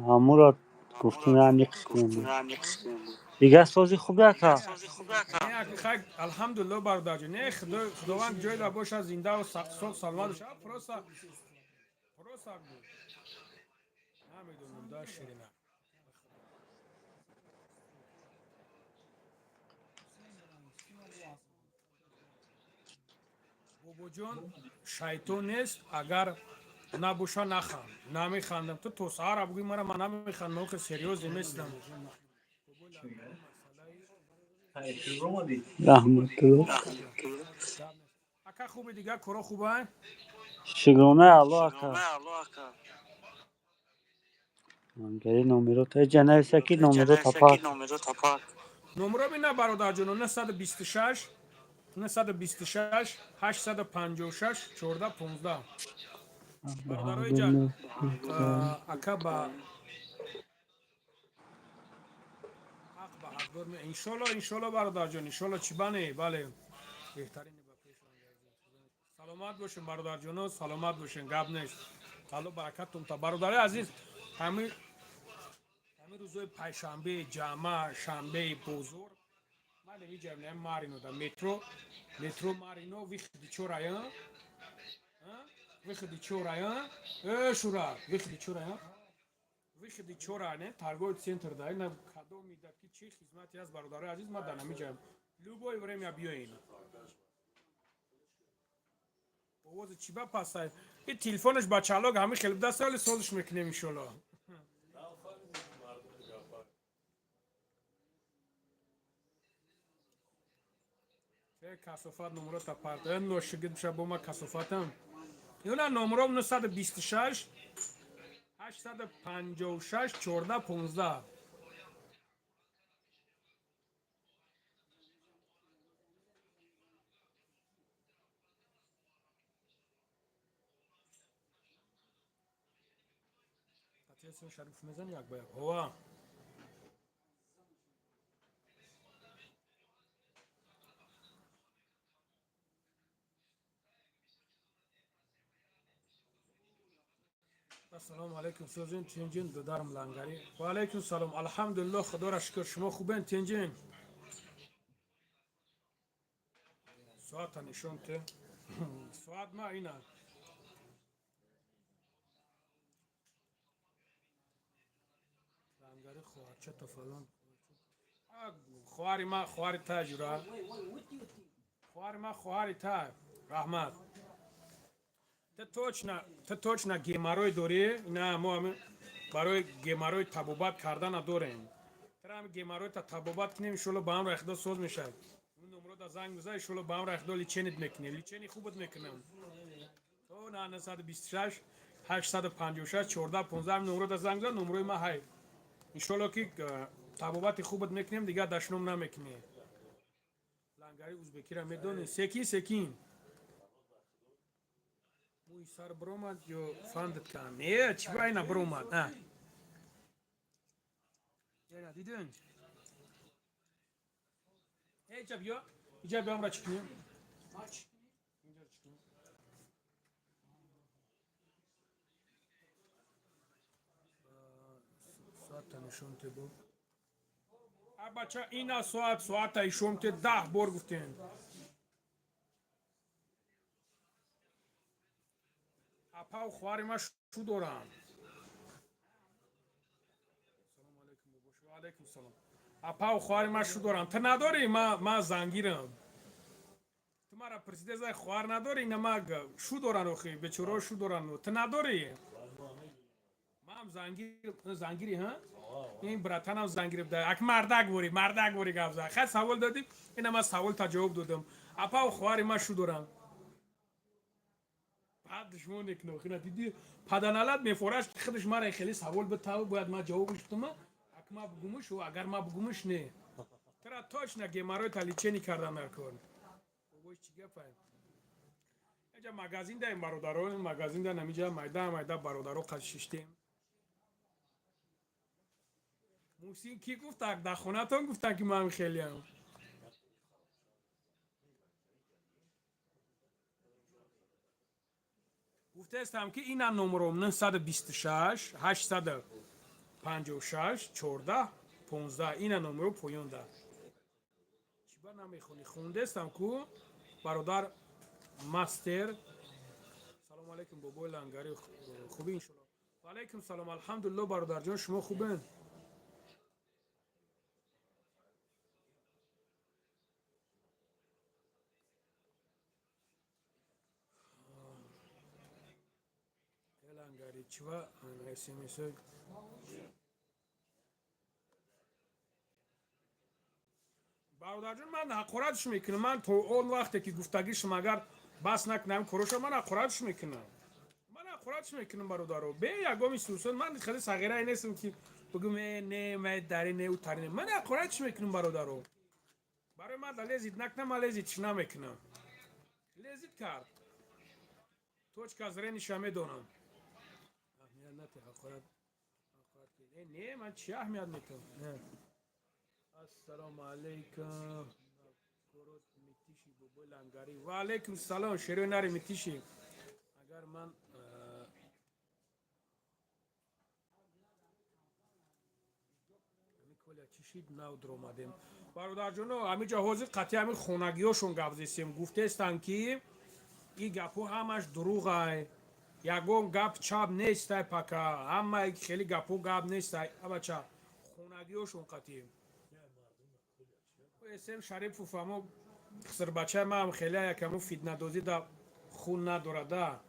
همو را گفتیم هم یک قسمه بود دیگه سازی خوب یکا نه اکی خیر الحمدلله برادر جون نه خداوند جای را باشه زنده و سلامت باشه پروسا بود نمیدونم دا شیرینه بابا جون شیطان نیست اگر نبوشه نخند نمیخندم تو سهر بگوی مرا من نمیخندم که سریوزی نیستم رحمت الله اکا خوبه دیگه کرا خوبه شگرونه الو اکا منگری نومیرو تا جنه سکی نومیرو تپاک نمره بینه برادر جون 926 926 856 14 15 برادرای جان اکا با حق به حقدار می انشالله برادر جان انشالله چی بانه بله بهترین با پیش سلامت باشین برادر جان سلامت باشین گپ نیست الله برکتتون تا برادر عزیز همین روزای پنجشنبه جمعه شنبه بزرگ من اینجا نیم مارینو دا مترو مارینو ویخدی چورایا ویخدی چورایا شورا ویخدی چورایا ویخدی چورا نه تارگو سنتر دا اینا کادو میده کی چی خدمتی از برادر عزیز ما دارم اینجا любое время بیاین اوز چی با پاسای این تلفنش با چالاک همه خیلی دست سال سالش میکنیم ان شاء الله کسافت نمره تا پرت نوشگید بشه با ما کسافتم یونا نمره 926 856 14 15 اسم شریف میزن یک باید هوا السلام علیکم سوزین تینجین دودارم لنگری و علیکم سلام الحمدلله خدا را شکر شما خوبین تینجین ساعت نشون ته ساعت ما اینا لنگری خواهد چه تفلون خواری ما خواری تا جورا خواری ما خواری تا رحمت تو точно геморрой داری نه ما هم برای گماروی تبابت کردن داریم ترام گماروی تا تبابت کنیم شلو با هم رخدا سوز میشه اون نمره دا زنگ بزنی شلو با هم رخدا لیچنت میکنی لیچنی خوبت میکنم تو نه 926 856 14 15 نمره دا زنگ بزن نمره ما های ان شاء الله که تبابت خوبت میکنیم دیگه دشنم نمیکنی لنگری ازبکی را میدونی سکین موی سر برومد یا فاندت کن نه چی با اینا برومد یا دیدن اینجا بیا هم را چکنیم ساعت نشون ته بود بچه اینا ساعت ایشون ته 10 بار گفتین اپا و خواری ما شو دارم سلام علیکم بابا و علیکم سلام اپا و خواری ما شو دارم تو نداری ما زنگیرم تو مرا پرسیده زای خوار نداری نه ما شو دارن اخی بچورا شو دارن تو نداری ما هم زنگیری ها این براتن هم زنگیری بده اک مردک بوری گفت خیلی سوال دادیم اینا ما سوال تا جواب دادم اپا و خواری ما شو دارم بعد شما نکنه خیلی دیدی پدنالت میفورش که خودش مرا خیلی سوال بده باید ما جوابش بدم اک ما بگومش و اگر ما بگومش نه ترا точно геморрой та лечение кардан наркон. Бобош чӣ гапай? Эҷа магазин да бародарон, магазин да намиҷа майда бародаро қашиштем. Мусин ки гуфтак да хонатон гуфтак ки ман хелиам. гуфтаестам ки ина номером 926 856 14 15 ина номеро поёнда. чиба намехонӣ? хондаестам ку бародар мастер. салому алейкум бобои лангари хубӣ иншолло. ва алейкум салом. алҳамдулилло бародарҷон, шумо хубен? лангари чива смс бародарҷон, ман ҳақоратш мекунам. ман то он вақте ки гуфтагиш агар бас накунам короша, ман ҳақоратш мекунам. ман ҳақоратш мекунам бародаро. бе ягоми сусон ман хеле сағирае нестам ки бигӯм не май дари не утари. ман ҳақоратш мекунам бародаро. барои ман да лезит накунам, ман лезитш намекунам. лезит кард. точка зрениша медонам. аҳмият нате ҳақорат. не ман чӣ аҳмият метавам? ассалому алейкум. корот метиши бобои лангари. ва алейкум салом шерои нари метиши. агар ман амиколя чишид нав дромадем. бародарҷоно, амиҷа ҳозир қатъи ами хонагиёшон гап зесем. гуфтестам ки и гапҳо ҳамаш дуруғай. ягон гап чап нестай пака. ҳамаи хели гапҳо гап нестай. абача хонагиёшон қатъи. эсем шариф фуфамо хисрбачаи маам хеле якамо фитнадозӣ да хун надорада.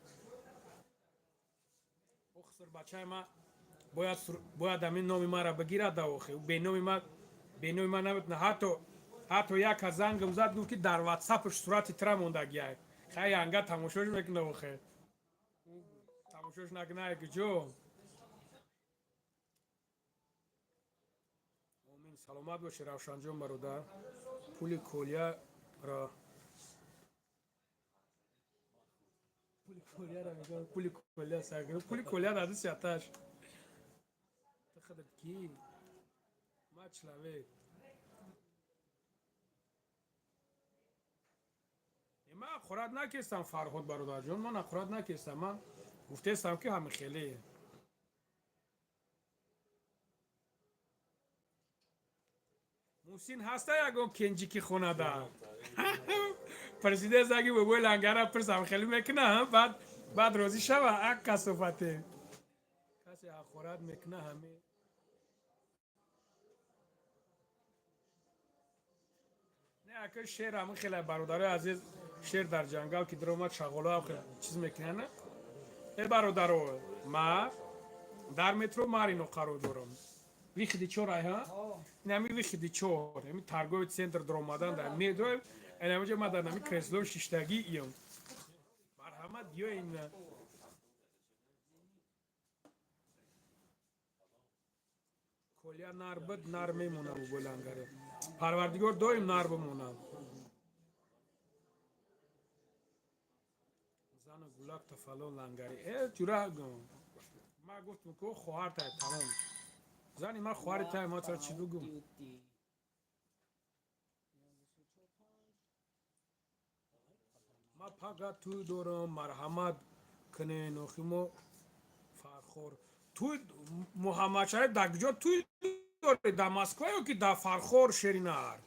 хисрбачаи ма бояд амин номи маро бигирад да охир. беноми ма наметна. ҳатто як зангам зад гуфт ки дар ватсапш сурати тра мондагиай. хай анга тамошош мекуна охир. тамошош накунае ки ҷо. омин. саломат боши равшанҷон бародар. пули колияро пули колия да дусяташ. тахадр ки ма человек. ман ақорат накестам фарҳод бародарҷон. ман ақорат накестам. ман гуфтестам ки ҳамихеле. мусин ҳаста ягон кенҷики хонада. президент заги бобои лангара пирс ҳамихеле мекуна. баъд розӣ шава. ак касофате. касе ақорат мекуна ҳаме. не ака шер ҳамихеле бародарои азиз шер дар ҷангал ки даромад шағола чиз мекунана. бародаро, ма дар метро марино қарор дорам. виходи 4 ҳа? нами виходи 4. ами торговый центр даромадан дар метро. инамиҷа ма дар нами кресло шиштагӣ иям. марҳамат биёин. колия нар буд нар мемонад бобои лангаре. парвардигор доим нар бимонад. зану гулак тафалон лангари. ҷура ма гуфтам ку хоҳартай тамом. зани ма хоҳаритай ма чара чӣ бигӯм? ма фақат тӯй дорам. марҳамат кунен. охи мо фархор тӯй муҳаммадшариф дар куҷо тӯй доред? дар москва ё ки дар фархор шеринар?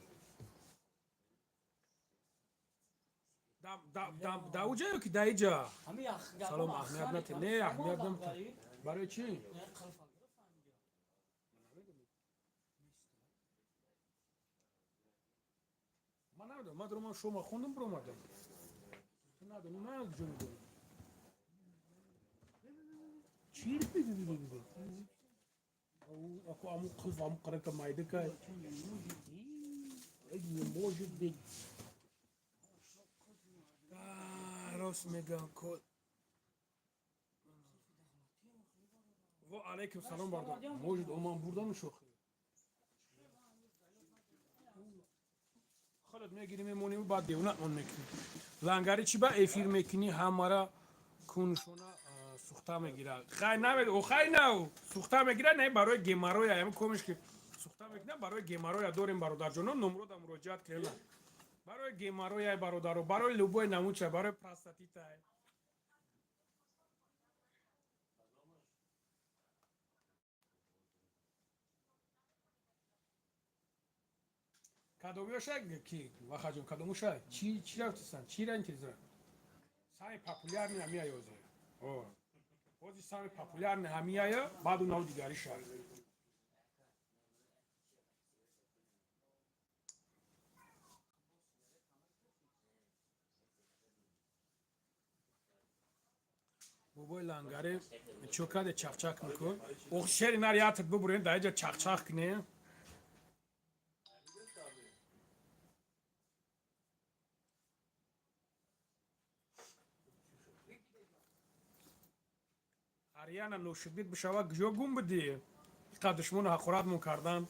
дар уҷа ё ки дар иҷа? салом. аҳмият нате. не аҳмият намета. барои чӣ? ман намедонам. ман даромадам шома хондам биромадам. надонам. ман куҷо медонам. чӣ аму қилф аму қарака майдакай. не может быть. рост мегам кол. ва алейкум салом бардар. может оман бурдам шохи. خودت میگیری میمونی و بعد دیونت اون میکنی لنگری چی با افیر میکنی همارا کنشونا سوخته میگیره خیلی نمیگه او خیلی نه سوخته میگیره نه برای گیماروی همین کمش که سوخته میکنه برای گیماروی داریم برادر جانم نمرو دا مراجعت کنیم برای گیماروی برادر برای لوبوی نموچه برای پراستاتیت کدومیوشک کی واخجم کدوموشای چی رفتن چی رنگ تیزه سای популярный همیا یوزه او خودی سای популярный همیا بعد اون دیگری شد بابای لنگاره چوکاد چاق میکن او شری نریات ببرین دایجا چاق کنه آریانا نوشیدید بشوا جو گم بدی قدشمون حقورات کردن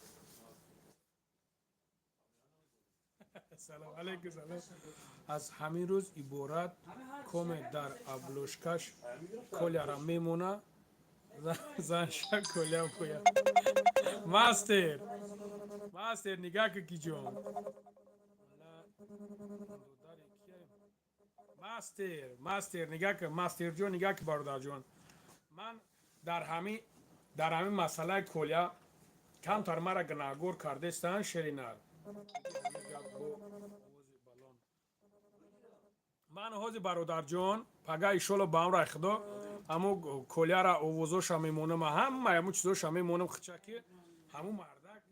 سلام علیکم سلام از همین روز عبارت کم در ابلوشکش کلیا را میمونه زنشک کلیا کویا ماستر نگاه که کی جون ماستر نگاه که ماستر جون نگاه که برادر جون من در همین مسئله کلیا کم تر مرا گناهگور کرده استن شرینار من حوزی برادر جون پگه ایشالا با هم رای خدا همو کلیا را اووزوش میمونم همو چیزوش میمونم خچکی همو مردک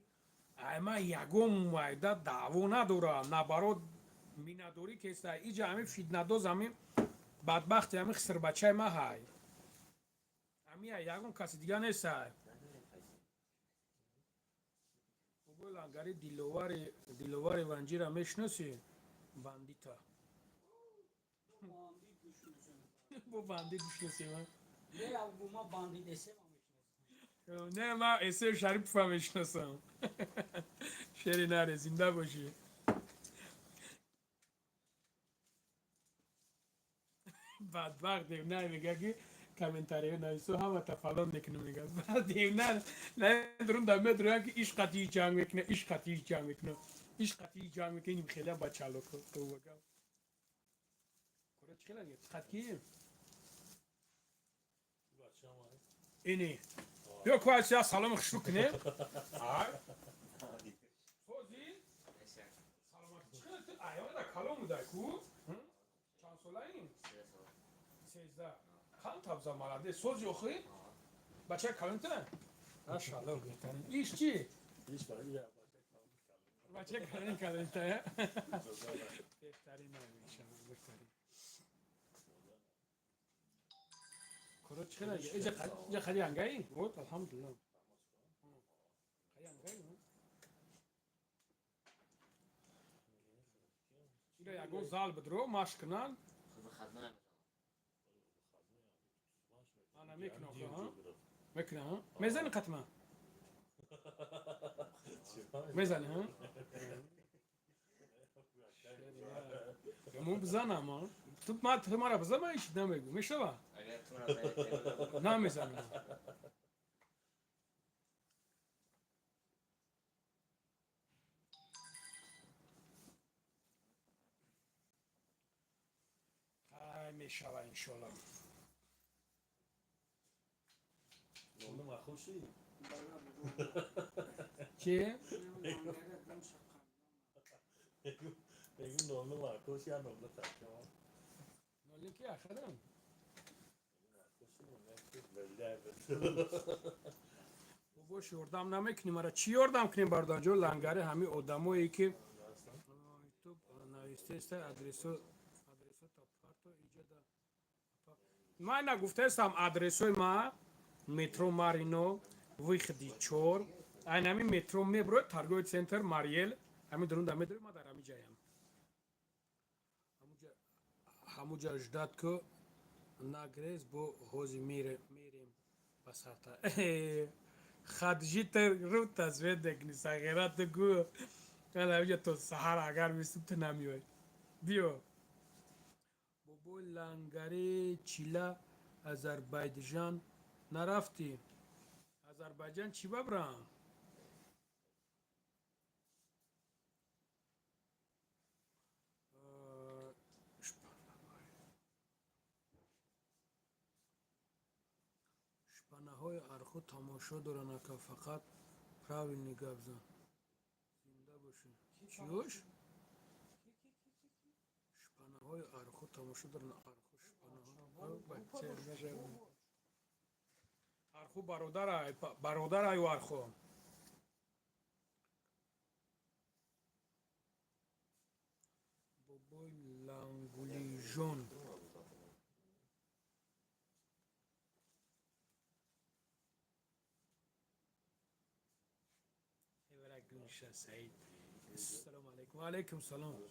ایما یگم مایده دعوو ندارم نبارو مینداری که است ایجا همین فیدنه دوز همین بدبختی همین خسر بچه ما های همین یگم کسی دیگه نیست های بگو لنگاری دیلواری ونجی را میشناسی باندیتا بو باندی میشناسی من ما باندی دسته نه من اسم شریف هم میشناسم شری نره زنده باشی بدبخت دیونه میگه که کامنتاری نایسو همه تفلان میکنه میگه بعد دیونه نه درون دمه درون که ایش قطعی جنگ میکنه ایش قطعی جنگ میکنه ایش قطعی جنگ میکنه این خیلی بچالو تو بگم کره چه لگه قطعی اینی بیا کوچه یا سلام خشلو کنه فوزی سلامت چه ایام دا کلام بوده کو چند ساله این 13 خیلی تبزا مالده سوزی اخی بچه کلانتنه ماشاءالله بهترین ایش چی ایش برای بچه کلانتنه بهترین نمیشه بهترین کره چه لگه اینجا خیلی انگایی بود الحمدلله خیلی انگایی اینجا یکو زال بدرو ماش کنن انا میکنم ها میکنم میزنی قطمه میزنی ها مو بزنم ها تو ما را بزن من هیچ نمیگو میشوه نمیزنم میشوه انشالله نمونه مخوشی چی؟ بگیم نمونه مخوشی یا نمونه تکیه نولی که آخرم بابا شوردم نمیکنیم مرا چی یوردم کنیم بردار جو لنگره همین آدمایی که تو نوشته است ادرسو تا پارتو اینجا دا من نگفته استم ادرسوی ما مترو مارینو ویخدی چور این همین مترو میبرو ترگوی سنتر ماریل همین درون دمه داریم ما در همین جایم همونجا اجداد که نگریز با حوزی میریم بساطه خدجی تر رو تصویر دکنی ساگرات گو الان تو سحر اگر میسیم تو نمیای بیا بابا لنگری چیلا آذربایجان نرفتی آذربایجان چی ببرم شپناهای ارخو تماشا دارن که فقط پراوی نگاه بزن زنده باشین چیوش؟ شپناهای ارخو تماشا دارن ارخو شپناهای بچه نجم ارخو برادر ای ارخو بابای لنگولی جون گونشه سعید السلام علیکم و علیکم سلام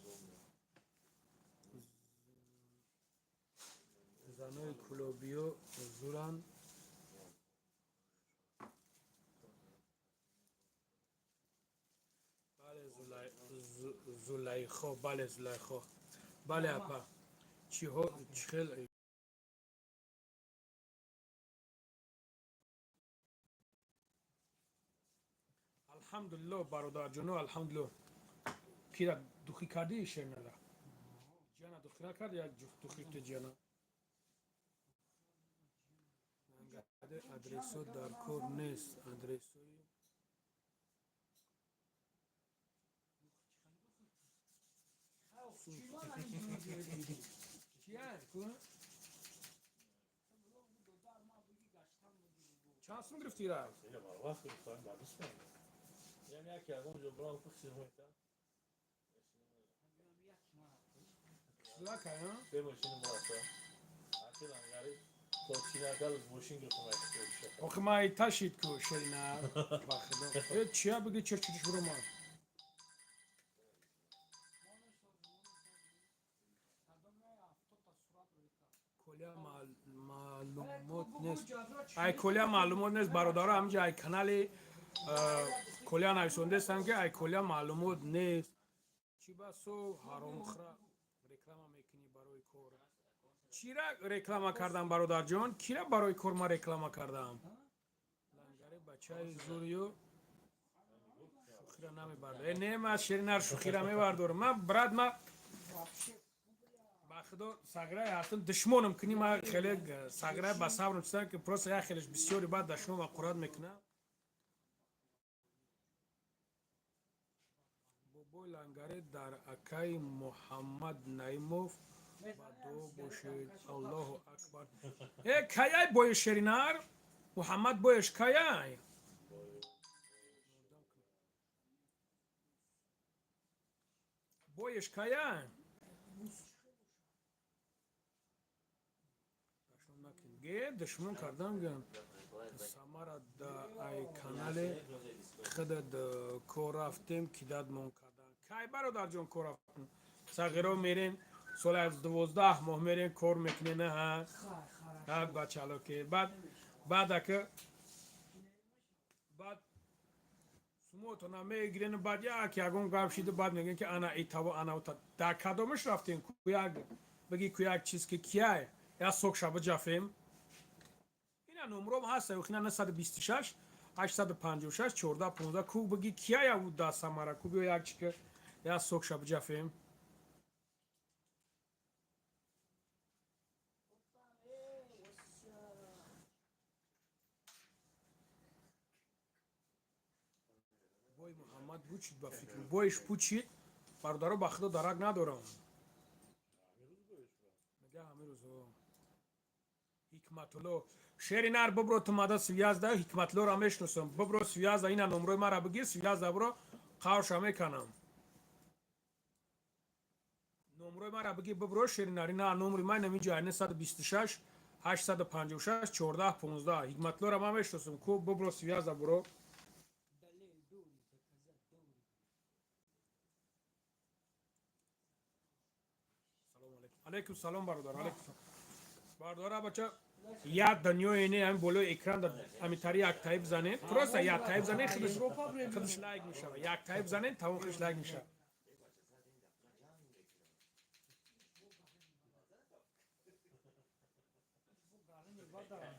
زنای کلوبیو حضورن بله زلیخا بله زلیخا بله اپا چی ها چخل الحمدلله برادر جونو الحمدلله کیرا دخی کردی شرنلا جانا دخی نکرد یا دخی تو جانا ادرسو در کور نیست ادرسوی چند سون گرفتی را؟ اینه ما وقت میخوایم بعدش کنیم یعنی یکی از اونجا برام پخشیم میتن لکه ها؟ به ماشین مرتا حتی لنگری کوچی نکل از ماشین گرفتم ایتش بشه آخه ما ای تشید که شرینه بخدا چیا بگی چرچیش برو ما کلیا معلومات نیست ای کلیا معلومات نیست برادر همینجا ای کانال کلیا نویسنده هستن که ای کلیا معلومات نیست چی بسو حرام خرا رکلام میکنی برای کور چی را رکلام کردم برادر جان کی را برای کور ما رکلام کردم لنگره بچه زوریو شوخی را نمیبرد نه ما شیرینار شوخی را میبردارم من براد ما خدا ساغرای هستم دشمنم کنی ما خیلی ساغرای با صبرم چیزن که پروسه یا خیلیش بسیاری بعد دشمن و قراد میکنه بابا لنگره در اکای محمد نایموف با دو باشید الله اکبر ای کیای بای شرینار محمد بایش کیای بایش کیای دشمن کردم گم سامارا دا ای کانال خود دا کور رفتیم کی داد مون کردن کی برادر جون کور رفتیم ساغرو میرین سال از 12 ماه میرین کور میکنه نه ها بچالو که بعد که بعد سموتو نمیگیرین بعد یا که اگون گفشید بعد میگن که انا ایتاو انا اوتا در کدومش رفتیم کویاگ بگی کویاگ چیز که کیه یا سوک شب جافیم اینا نمرم هست اینا 926 856 14 15 کو بگی کیا یا بود دا سامارا کو بیو یک چیکه یا سوک شب جافیم بای محمد بوچید با فکر بایش پوچید برادرو بخدا درک ندارم میگه همه روز حکمتلو شیرینار ببرو تو مادا سویازده حکمتلو را میشناسم ببرو سویازده اینا نمره مرا بگیر سویازده برو قاوشا میکنم نمره مرا بگیر ببرو شیریناری نه نمره من نمیجا 926 856 14 15 حکمتلو را من میشناسم کو ببرو سویازده برو سلام علیکم علیکم سلام برادر علیکم برادر بچه یا دنیا اینه هم بالای اکران همین طری یک تایپ زنه درسته یک تایپ زنه خودش لایک میشه یک تایپ زنه تمام خودش لایک میشه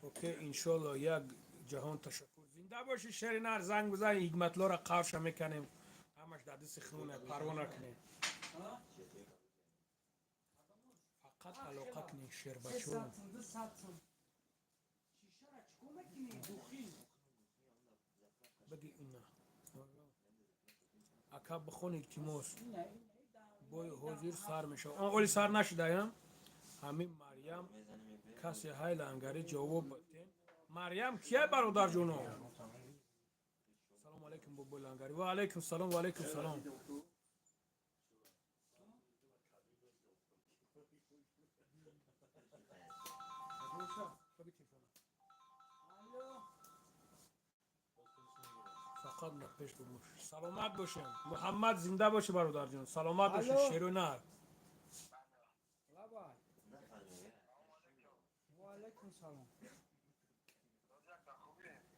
اوکی انشالله یک جهان تشکر زنده باشی شرینار زنگ بزنی حکمتلا را قارش میکنیم همش در دست خونه پروانه کنیم فقط علاقه کنی شیر بچون بگی اینا اکا بخون التماس بای حاضر سر میشه آن اولی سر نشده هم همین مریم کسی های لنگری جواب بده مریم کیه برادر جونو سلام علیکم بابا لنگری و علیکم سلام و علیکم سلام فقط نپش بگوش سلامت باشین محمد زنده باشه برادر جون سلامت باشین شیر و نر وعلیکم سلام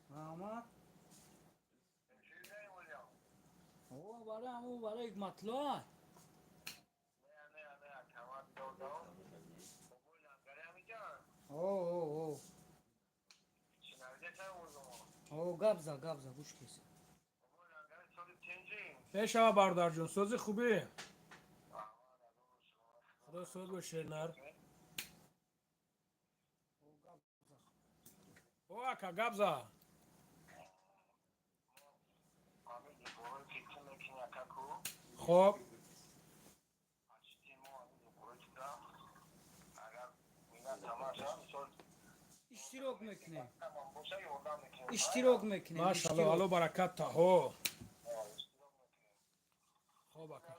محمد او برای همون برای حکمتلا او گبزا گوش کسی پیشوا برادر جون سوزی خوبی خدا سوز باشه نر او اکا گبزا خب اشتراک میکنه ماشاءالله الو برکت تا هو خب اکا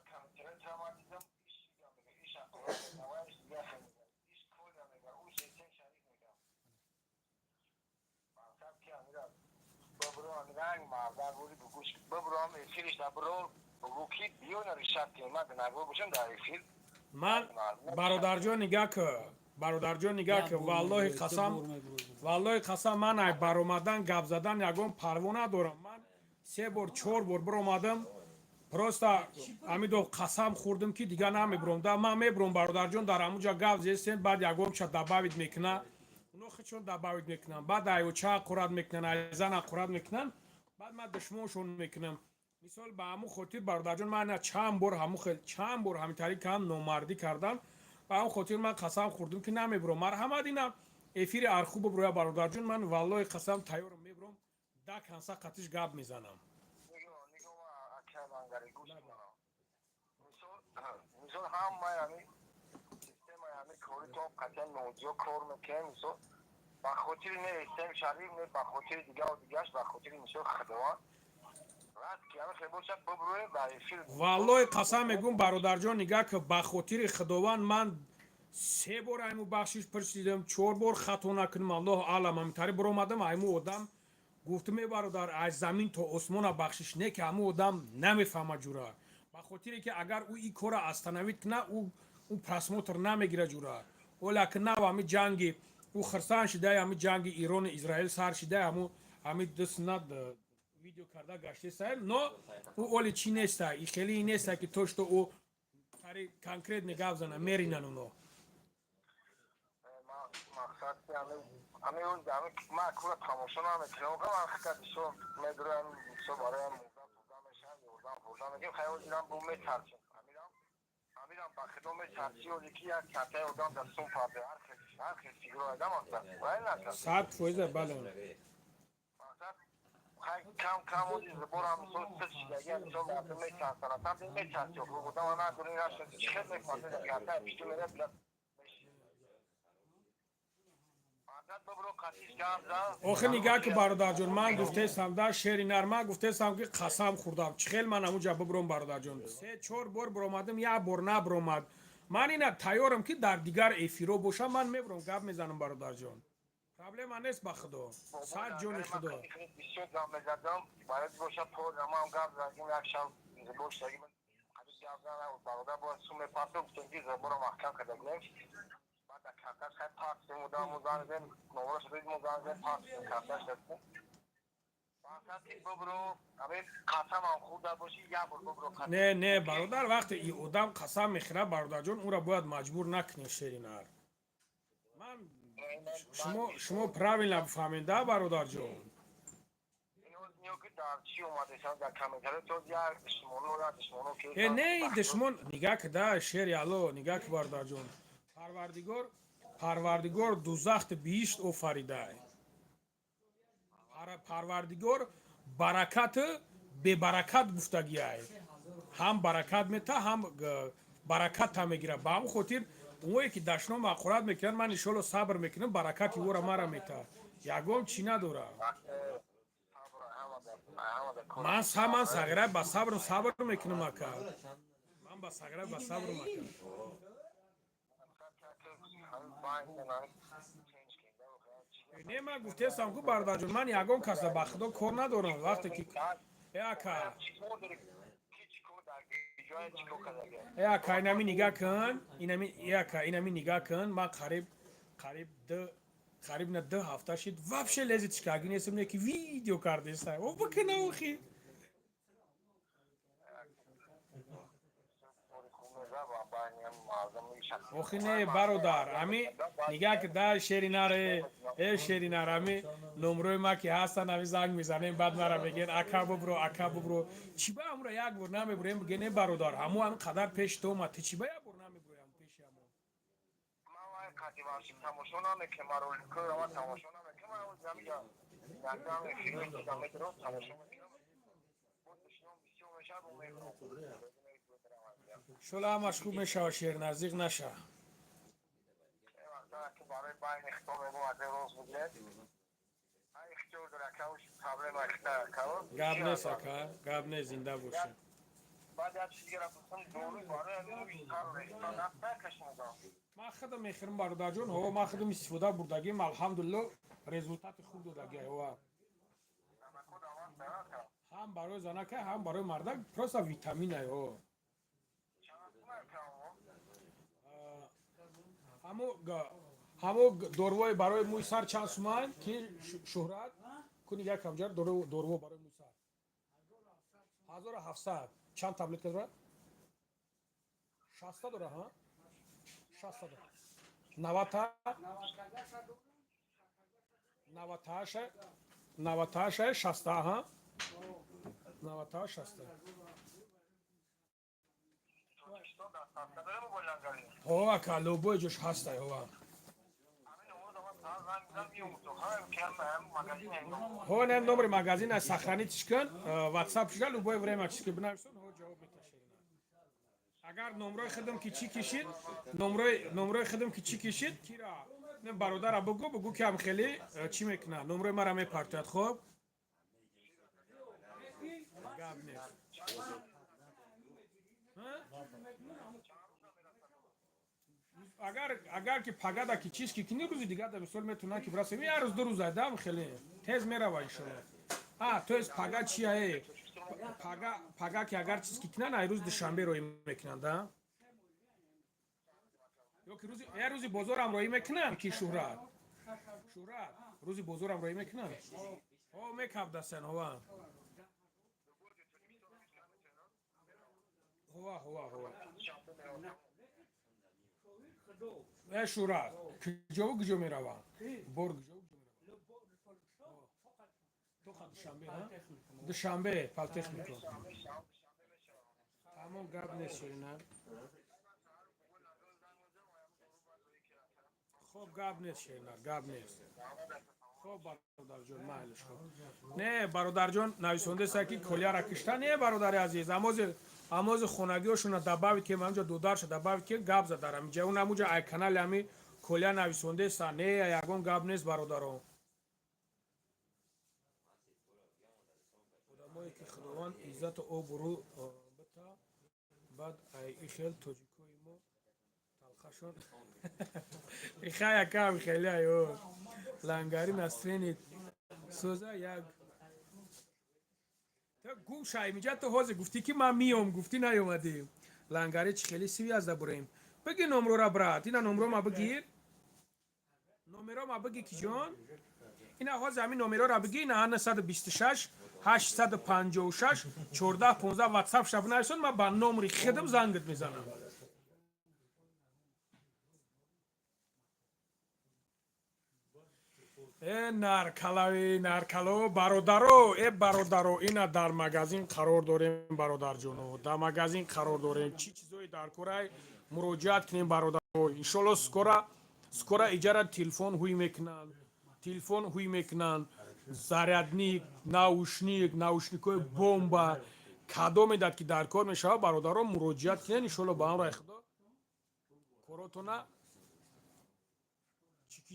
من برادر جان نگاه که والله قسم من ای برآمدن گپ زدن یگون پروانه دارم من 3 بار 4 بار برآمدم просто амидо қасам хӯрдам ки дига намебурам да ман мебурам бародарҷон дар ҳамунҷа гап зестем баъд ягон ча дабавит мекунад уно худшон дабавит мекунанд баъд айвоча қурат мекунанд айзана қурат мекунанд баъд ман душмоншон мекунам мисол ба ҳамун хотир бародарҷон ман чанд бор ҳамин тариқа номардӣ кардам ба ҳамун хотир ман қасам хӯрдам ки намебурам марҳамат ина эфири арху бибуроя бародарҷон ман валлоҳи қасам тайёрам мебурам да канса қатиш гап мезанам misol hamma yani sistema yani kori to qatan nojo kor mekan misol ba khotir ne istem sharif ne ba khotir diga و digash ba khotir misol khadwan rast ki yani khebocha bobroe ba efir والله قسم میگم برادرجان نگاه که به خاطر خداوند من 3 بار ایمو بخشش پرسیدم 4 بار خطا نکنم الله اعلم همینطوری برآمدم ایمو آدم گفتم برادر از زمین تا آسمان بخشش نه که همو آدم نمیفهمه جورا به خاطر که اگر او این کار استنویت کنه او پرسموتر نمیگیره جورا ولکن نه همین جنگ او خرسان شده همین جنگ ایران اسرائیل سر شده همین دست ند ویدیو کرده گشته سر نه او اولی چی نیسته ای خیلی نیسته که توش تو او تاری کنکریت نگاه زنه میرینن اونو maqsad yani hani o yani ma kula tamosha namekinam ka waqt so medran so barayam buradan mekan khayol diram bu metarchi amiram ba khidome tarchi o ki ya chata odam daston farde har sigro adam asa wala saat foiza bale کم و زبورم سوت سشیدگی انجام داده میچند سنه تام میچند چه خوب بودم آن دنیا نشد چه میکنه کرده بیشتر میره بلد آخه نگاه که برادر جان من گفتم در شعر نرمه گفتم که قسم خوردم چخیل من همونجا ببرم برادر جان 3-4 بار برآمدم یک بار نبرآمد من اینا تیارم که در دیگر افیرو باشم من میبرم گپ میزنم برادر جان پرابلم نیست با خدا صد جون خدا بسیار گام میزدم باید باشه پر زمان گام زدیم یک شب زبور شدیم حدیث گام زدم برادر با سوم پاتو گفتم که زبور محکم کرده بعد در کفتش خیلی پاکسی مدام مزانزم نمرش روی مزانزم پاکسی کفتش هستیم باید ببرو همه قسم هم خود باشی یه بر ببرو قسم نه برادر وقتی این آدم قسم میخوره برادر جان او را باید مجبور نکنی شیرینار من شما правильно بفهمید برادر جان اینو که در چی اومده شد در کمیتره تو دیار دشمونو را دشمونو که نه این دشمن نگاه که ده شیر الو نگاه که برادر جان پروردگار دوزخت بیشت آفریده پروردگار برکت به برکت گفتگی هم برکت میته هم برکت هم میگیره با همون خاطر اونایی که دشنام مقورت میکنن من انشالله صبر میکنم برکت او را مرا میته یگام چی نداره من صغیره با صبر میکنم اکا من با صغیره با صبر میکنم نه من گفتم که برادر جون من یگام کس با خدا کار ندارم وقتی که اکا اینمی نگاه کن اینمی نگاه کن من قریب نه 2 هفته شد вообще лезет шкаги несем неки видео кардеста о бакна охи охи не бародар ами нигах да шеринаре шеринар ами номрои ма ки ҳастан ами занг мезанем баъд мара мегӯян ака бубро чӣ ба амро як бор намебурем биге не бародар ҳамо ҳам қадар пеши то омад ти чӣ ба як бор намебурем пеши ҳамо تماشا نمیکنم رو کار ما تماشا نمیکنم اون زمین یادم فیلم دیدم میتونم تماشا میکنم شلا مشغول میشه شیر نزدیک نشه که برای باین اختار رو از روز بگیرد اختیار داره که اوش پرابلم اختار که گاب نیست اکا گاب نیست زنده باشه بعد از چیزی را بسیم دوری برای اوش کار رو اختار نفته کشمیدم ما خودم میخرم برادر جون هوا ما خودم استفاده بردگیم الحمدلله رزولتات خوب دادگی هوا هم برای زنکه هم برای مردک پروسا ویتامین ها همو دوروی برای موی سر چند سومان که شهرت کنی یک کمجر دورو برای موی سر 1700 چند تبلت داره 60 داره ها 60 داره 98 60 ها 98 60 هو کالو بوی جوش هسته هو هو نم نمبر مغازین از سخنی چکن واتساپ شگل لوبای время چکی بنویسون هو جواب میده اگر نمره خودم کی چی کشید نمره خودم کی چی کشید کیرا نه برادر بگو که هم خیلی چی میکنه نمره مرا میپرتاد خب گاب نیست اگر که پگادا کی چیز کی کنی روزی دیگه در مثال میتونه که براسه یه روز 2 روز دام خیلی تیز میره ان شاء الله تو از پگا چیه پگا که اگر چیز کی کنن ای روز دوشنبه روی میکنن دا یا که روزی بازارم روی میکنن کی شهرت روزی بازارم روی میکنن او میکاب دستن هوا شورا کجا میروم برگ تو دوشنبه پالتخ میکنم تمام گرد نیست نه خب گاب نیست گاب نیست خب برادر جان مایلش خب نه برادر جان نویسنده ساکی کلیا را کشته نه برادر عزیز اماز خونگیشون دباوی که منجا دودارش دباوی که گاب زدارم جا اون اموجا ای کانال همی کلیا نویسنده سا نه یگون گاب نیست برادران خدامایی که خداوند عزت او برو بتا بعد ای خیل توجیکوی ما تلخشون خیلی کم خیلی ایو لنگاری نسترینید سوزا یک تا گوم شای میجا تو حوزه گفتی که من میام گفتی نیومدی لنگاری چی خیلی سوی از بریم بگی نمرو را برات اینا نمرو ما بگیر номеро ма бигӣ ки ҷон ина ҳозир ҳамин номероро бигӣ ина 926 856 14 15 ватсап шаб нарисон ман ба номери худам зангат мезанам. наркалави бародаро бародаро ина дар магазин қарор дорем бародарҷоно дар магазин қарор дорем чӣ чизое дар кораи муроҷиат кунем бародаро иншолло скоро иҷара телефон ҳуй мекунанд зарядник наушникои бомба кадо медад ки дар кор мешавад бародаро муроҷиат кунед иншолло ба амраи худо коротона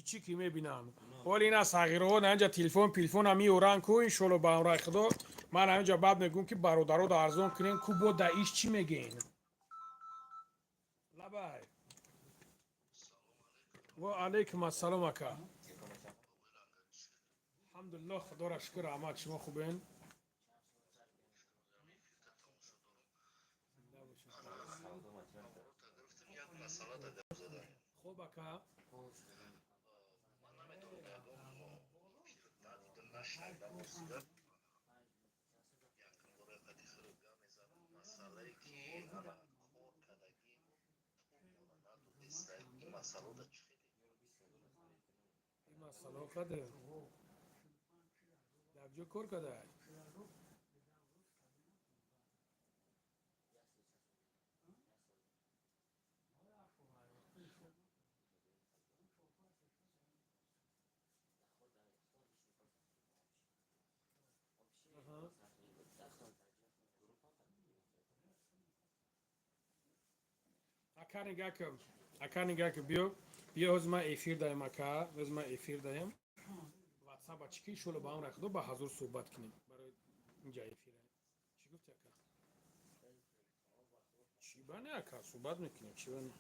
чики мебинам. Оли ина сағираҳо наинҷа телефона меоранд ку иншолло ба амраи худо ман ҳаминҷа баъд мегӯм ки бародаро да арзон кунем ку бо да иш чӣ мегӯем лабай ва алайкум ассалом ака алҳамдулиллоҳ худоро шукр аҳмад шумо хубен хуб ака масъала қадар якҷо кор кадай ака нигакам биё ҳозир ман эфир даем ака ҳозир ман эфир даем ватсап ачки иншолло ба амраи худо ба ҳазур суҳбат кунем барои инҷа эфира чӣ гуфти ака чӣ бане ака суҳбат мекунем чӣ бане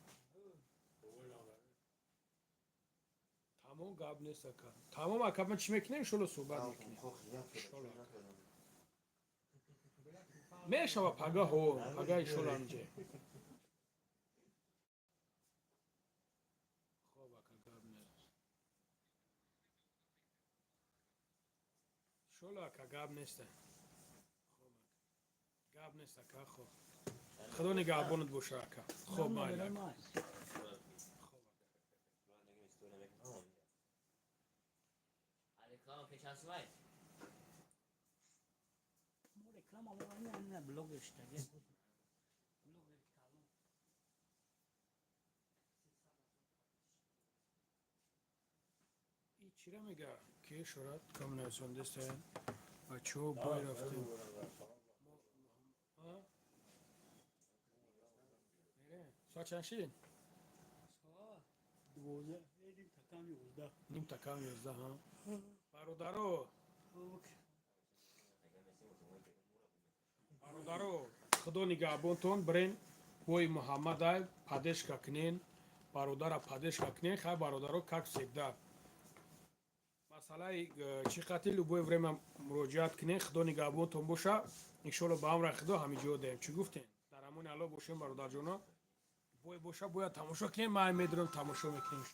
тамом гап нест ака тамом ака ман чӣ мекунем иншолло суҳбат мекунем мешава пагаҳо пагаҳ иншолло ҳамҷа иншолло ака гап нест гап нест ака хоб худо нигаҳбонат боша ака хоб майли чира мега ки шорат коммуникасон дестаен бачаҳо бой рафтем соат чанд шид ним такам 11 бародаро худо нигаҳбонтон бирен бои муҳаммадай падешка кунен бародара падешка кунен хай бародаро как всегда масъалаи чӣ қати любое время муроҷиат кунен худо нигаҳбонтон боша иншолло ба амраи худо ҳамиҷо даем чӣ гуфтем дар амони алло бошем бародарҷоно бой боша бояд тамошо кунем ман медонам тамошо мекунем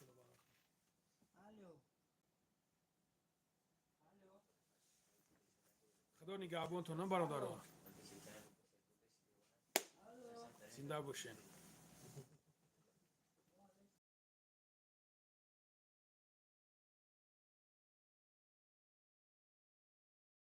худо нигаҳбонтон бародаро зинда бошен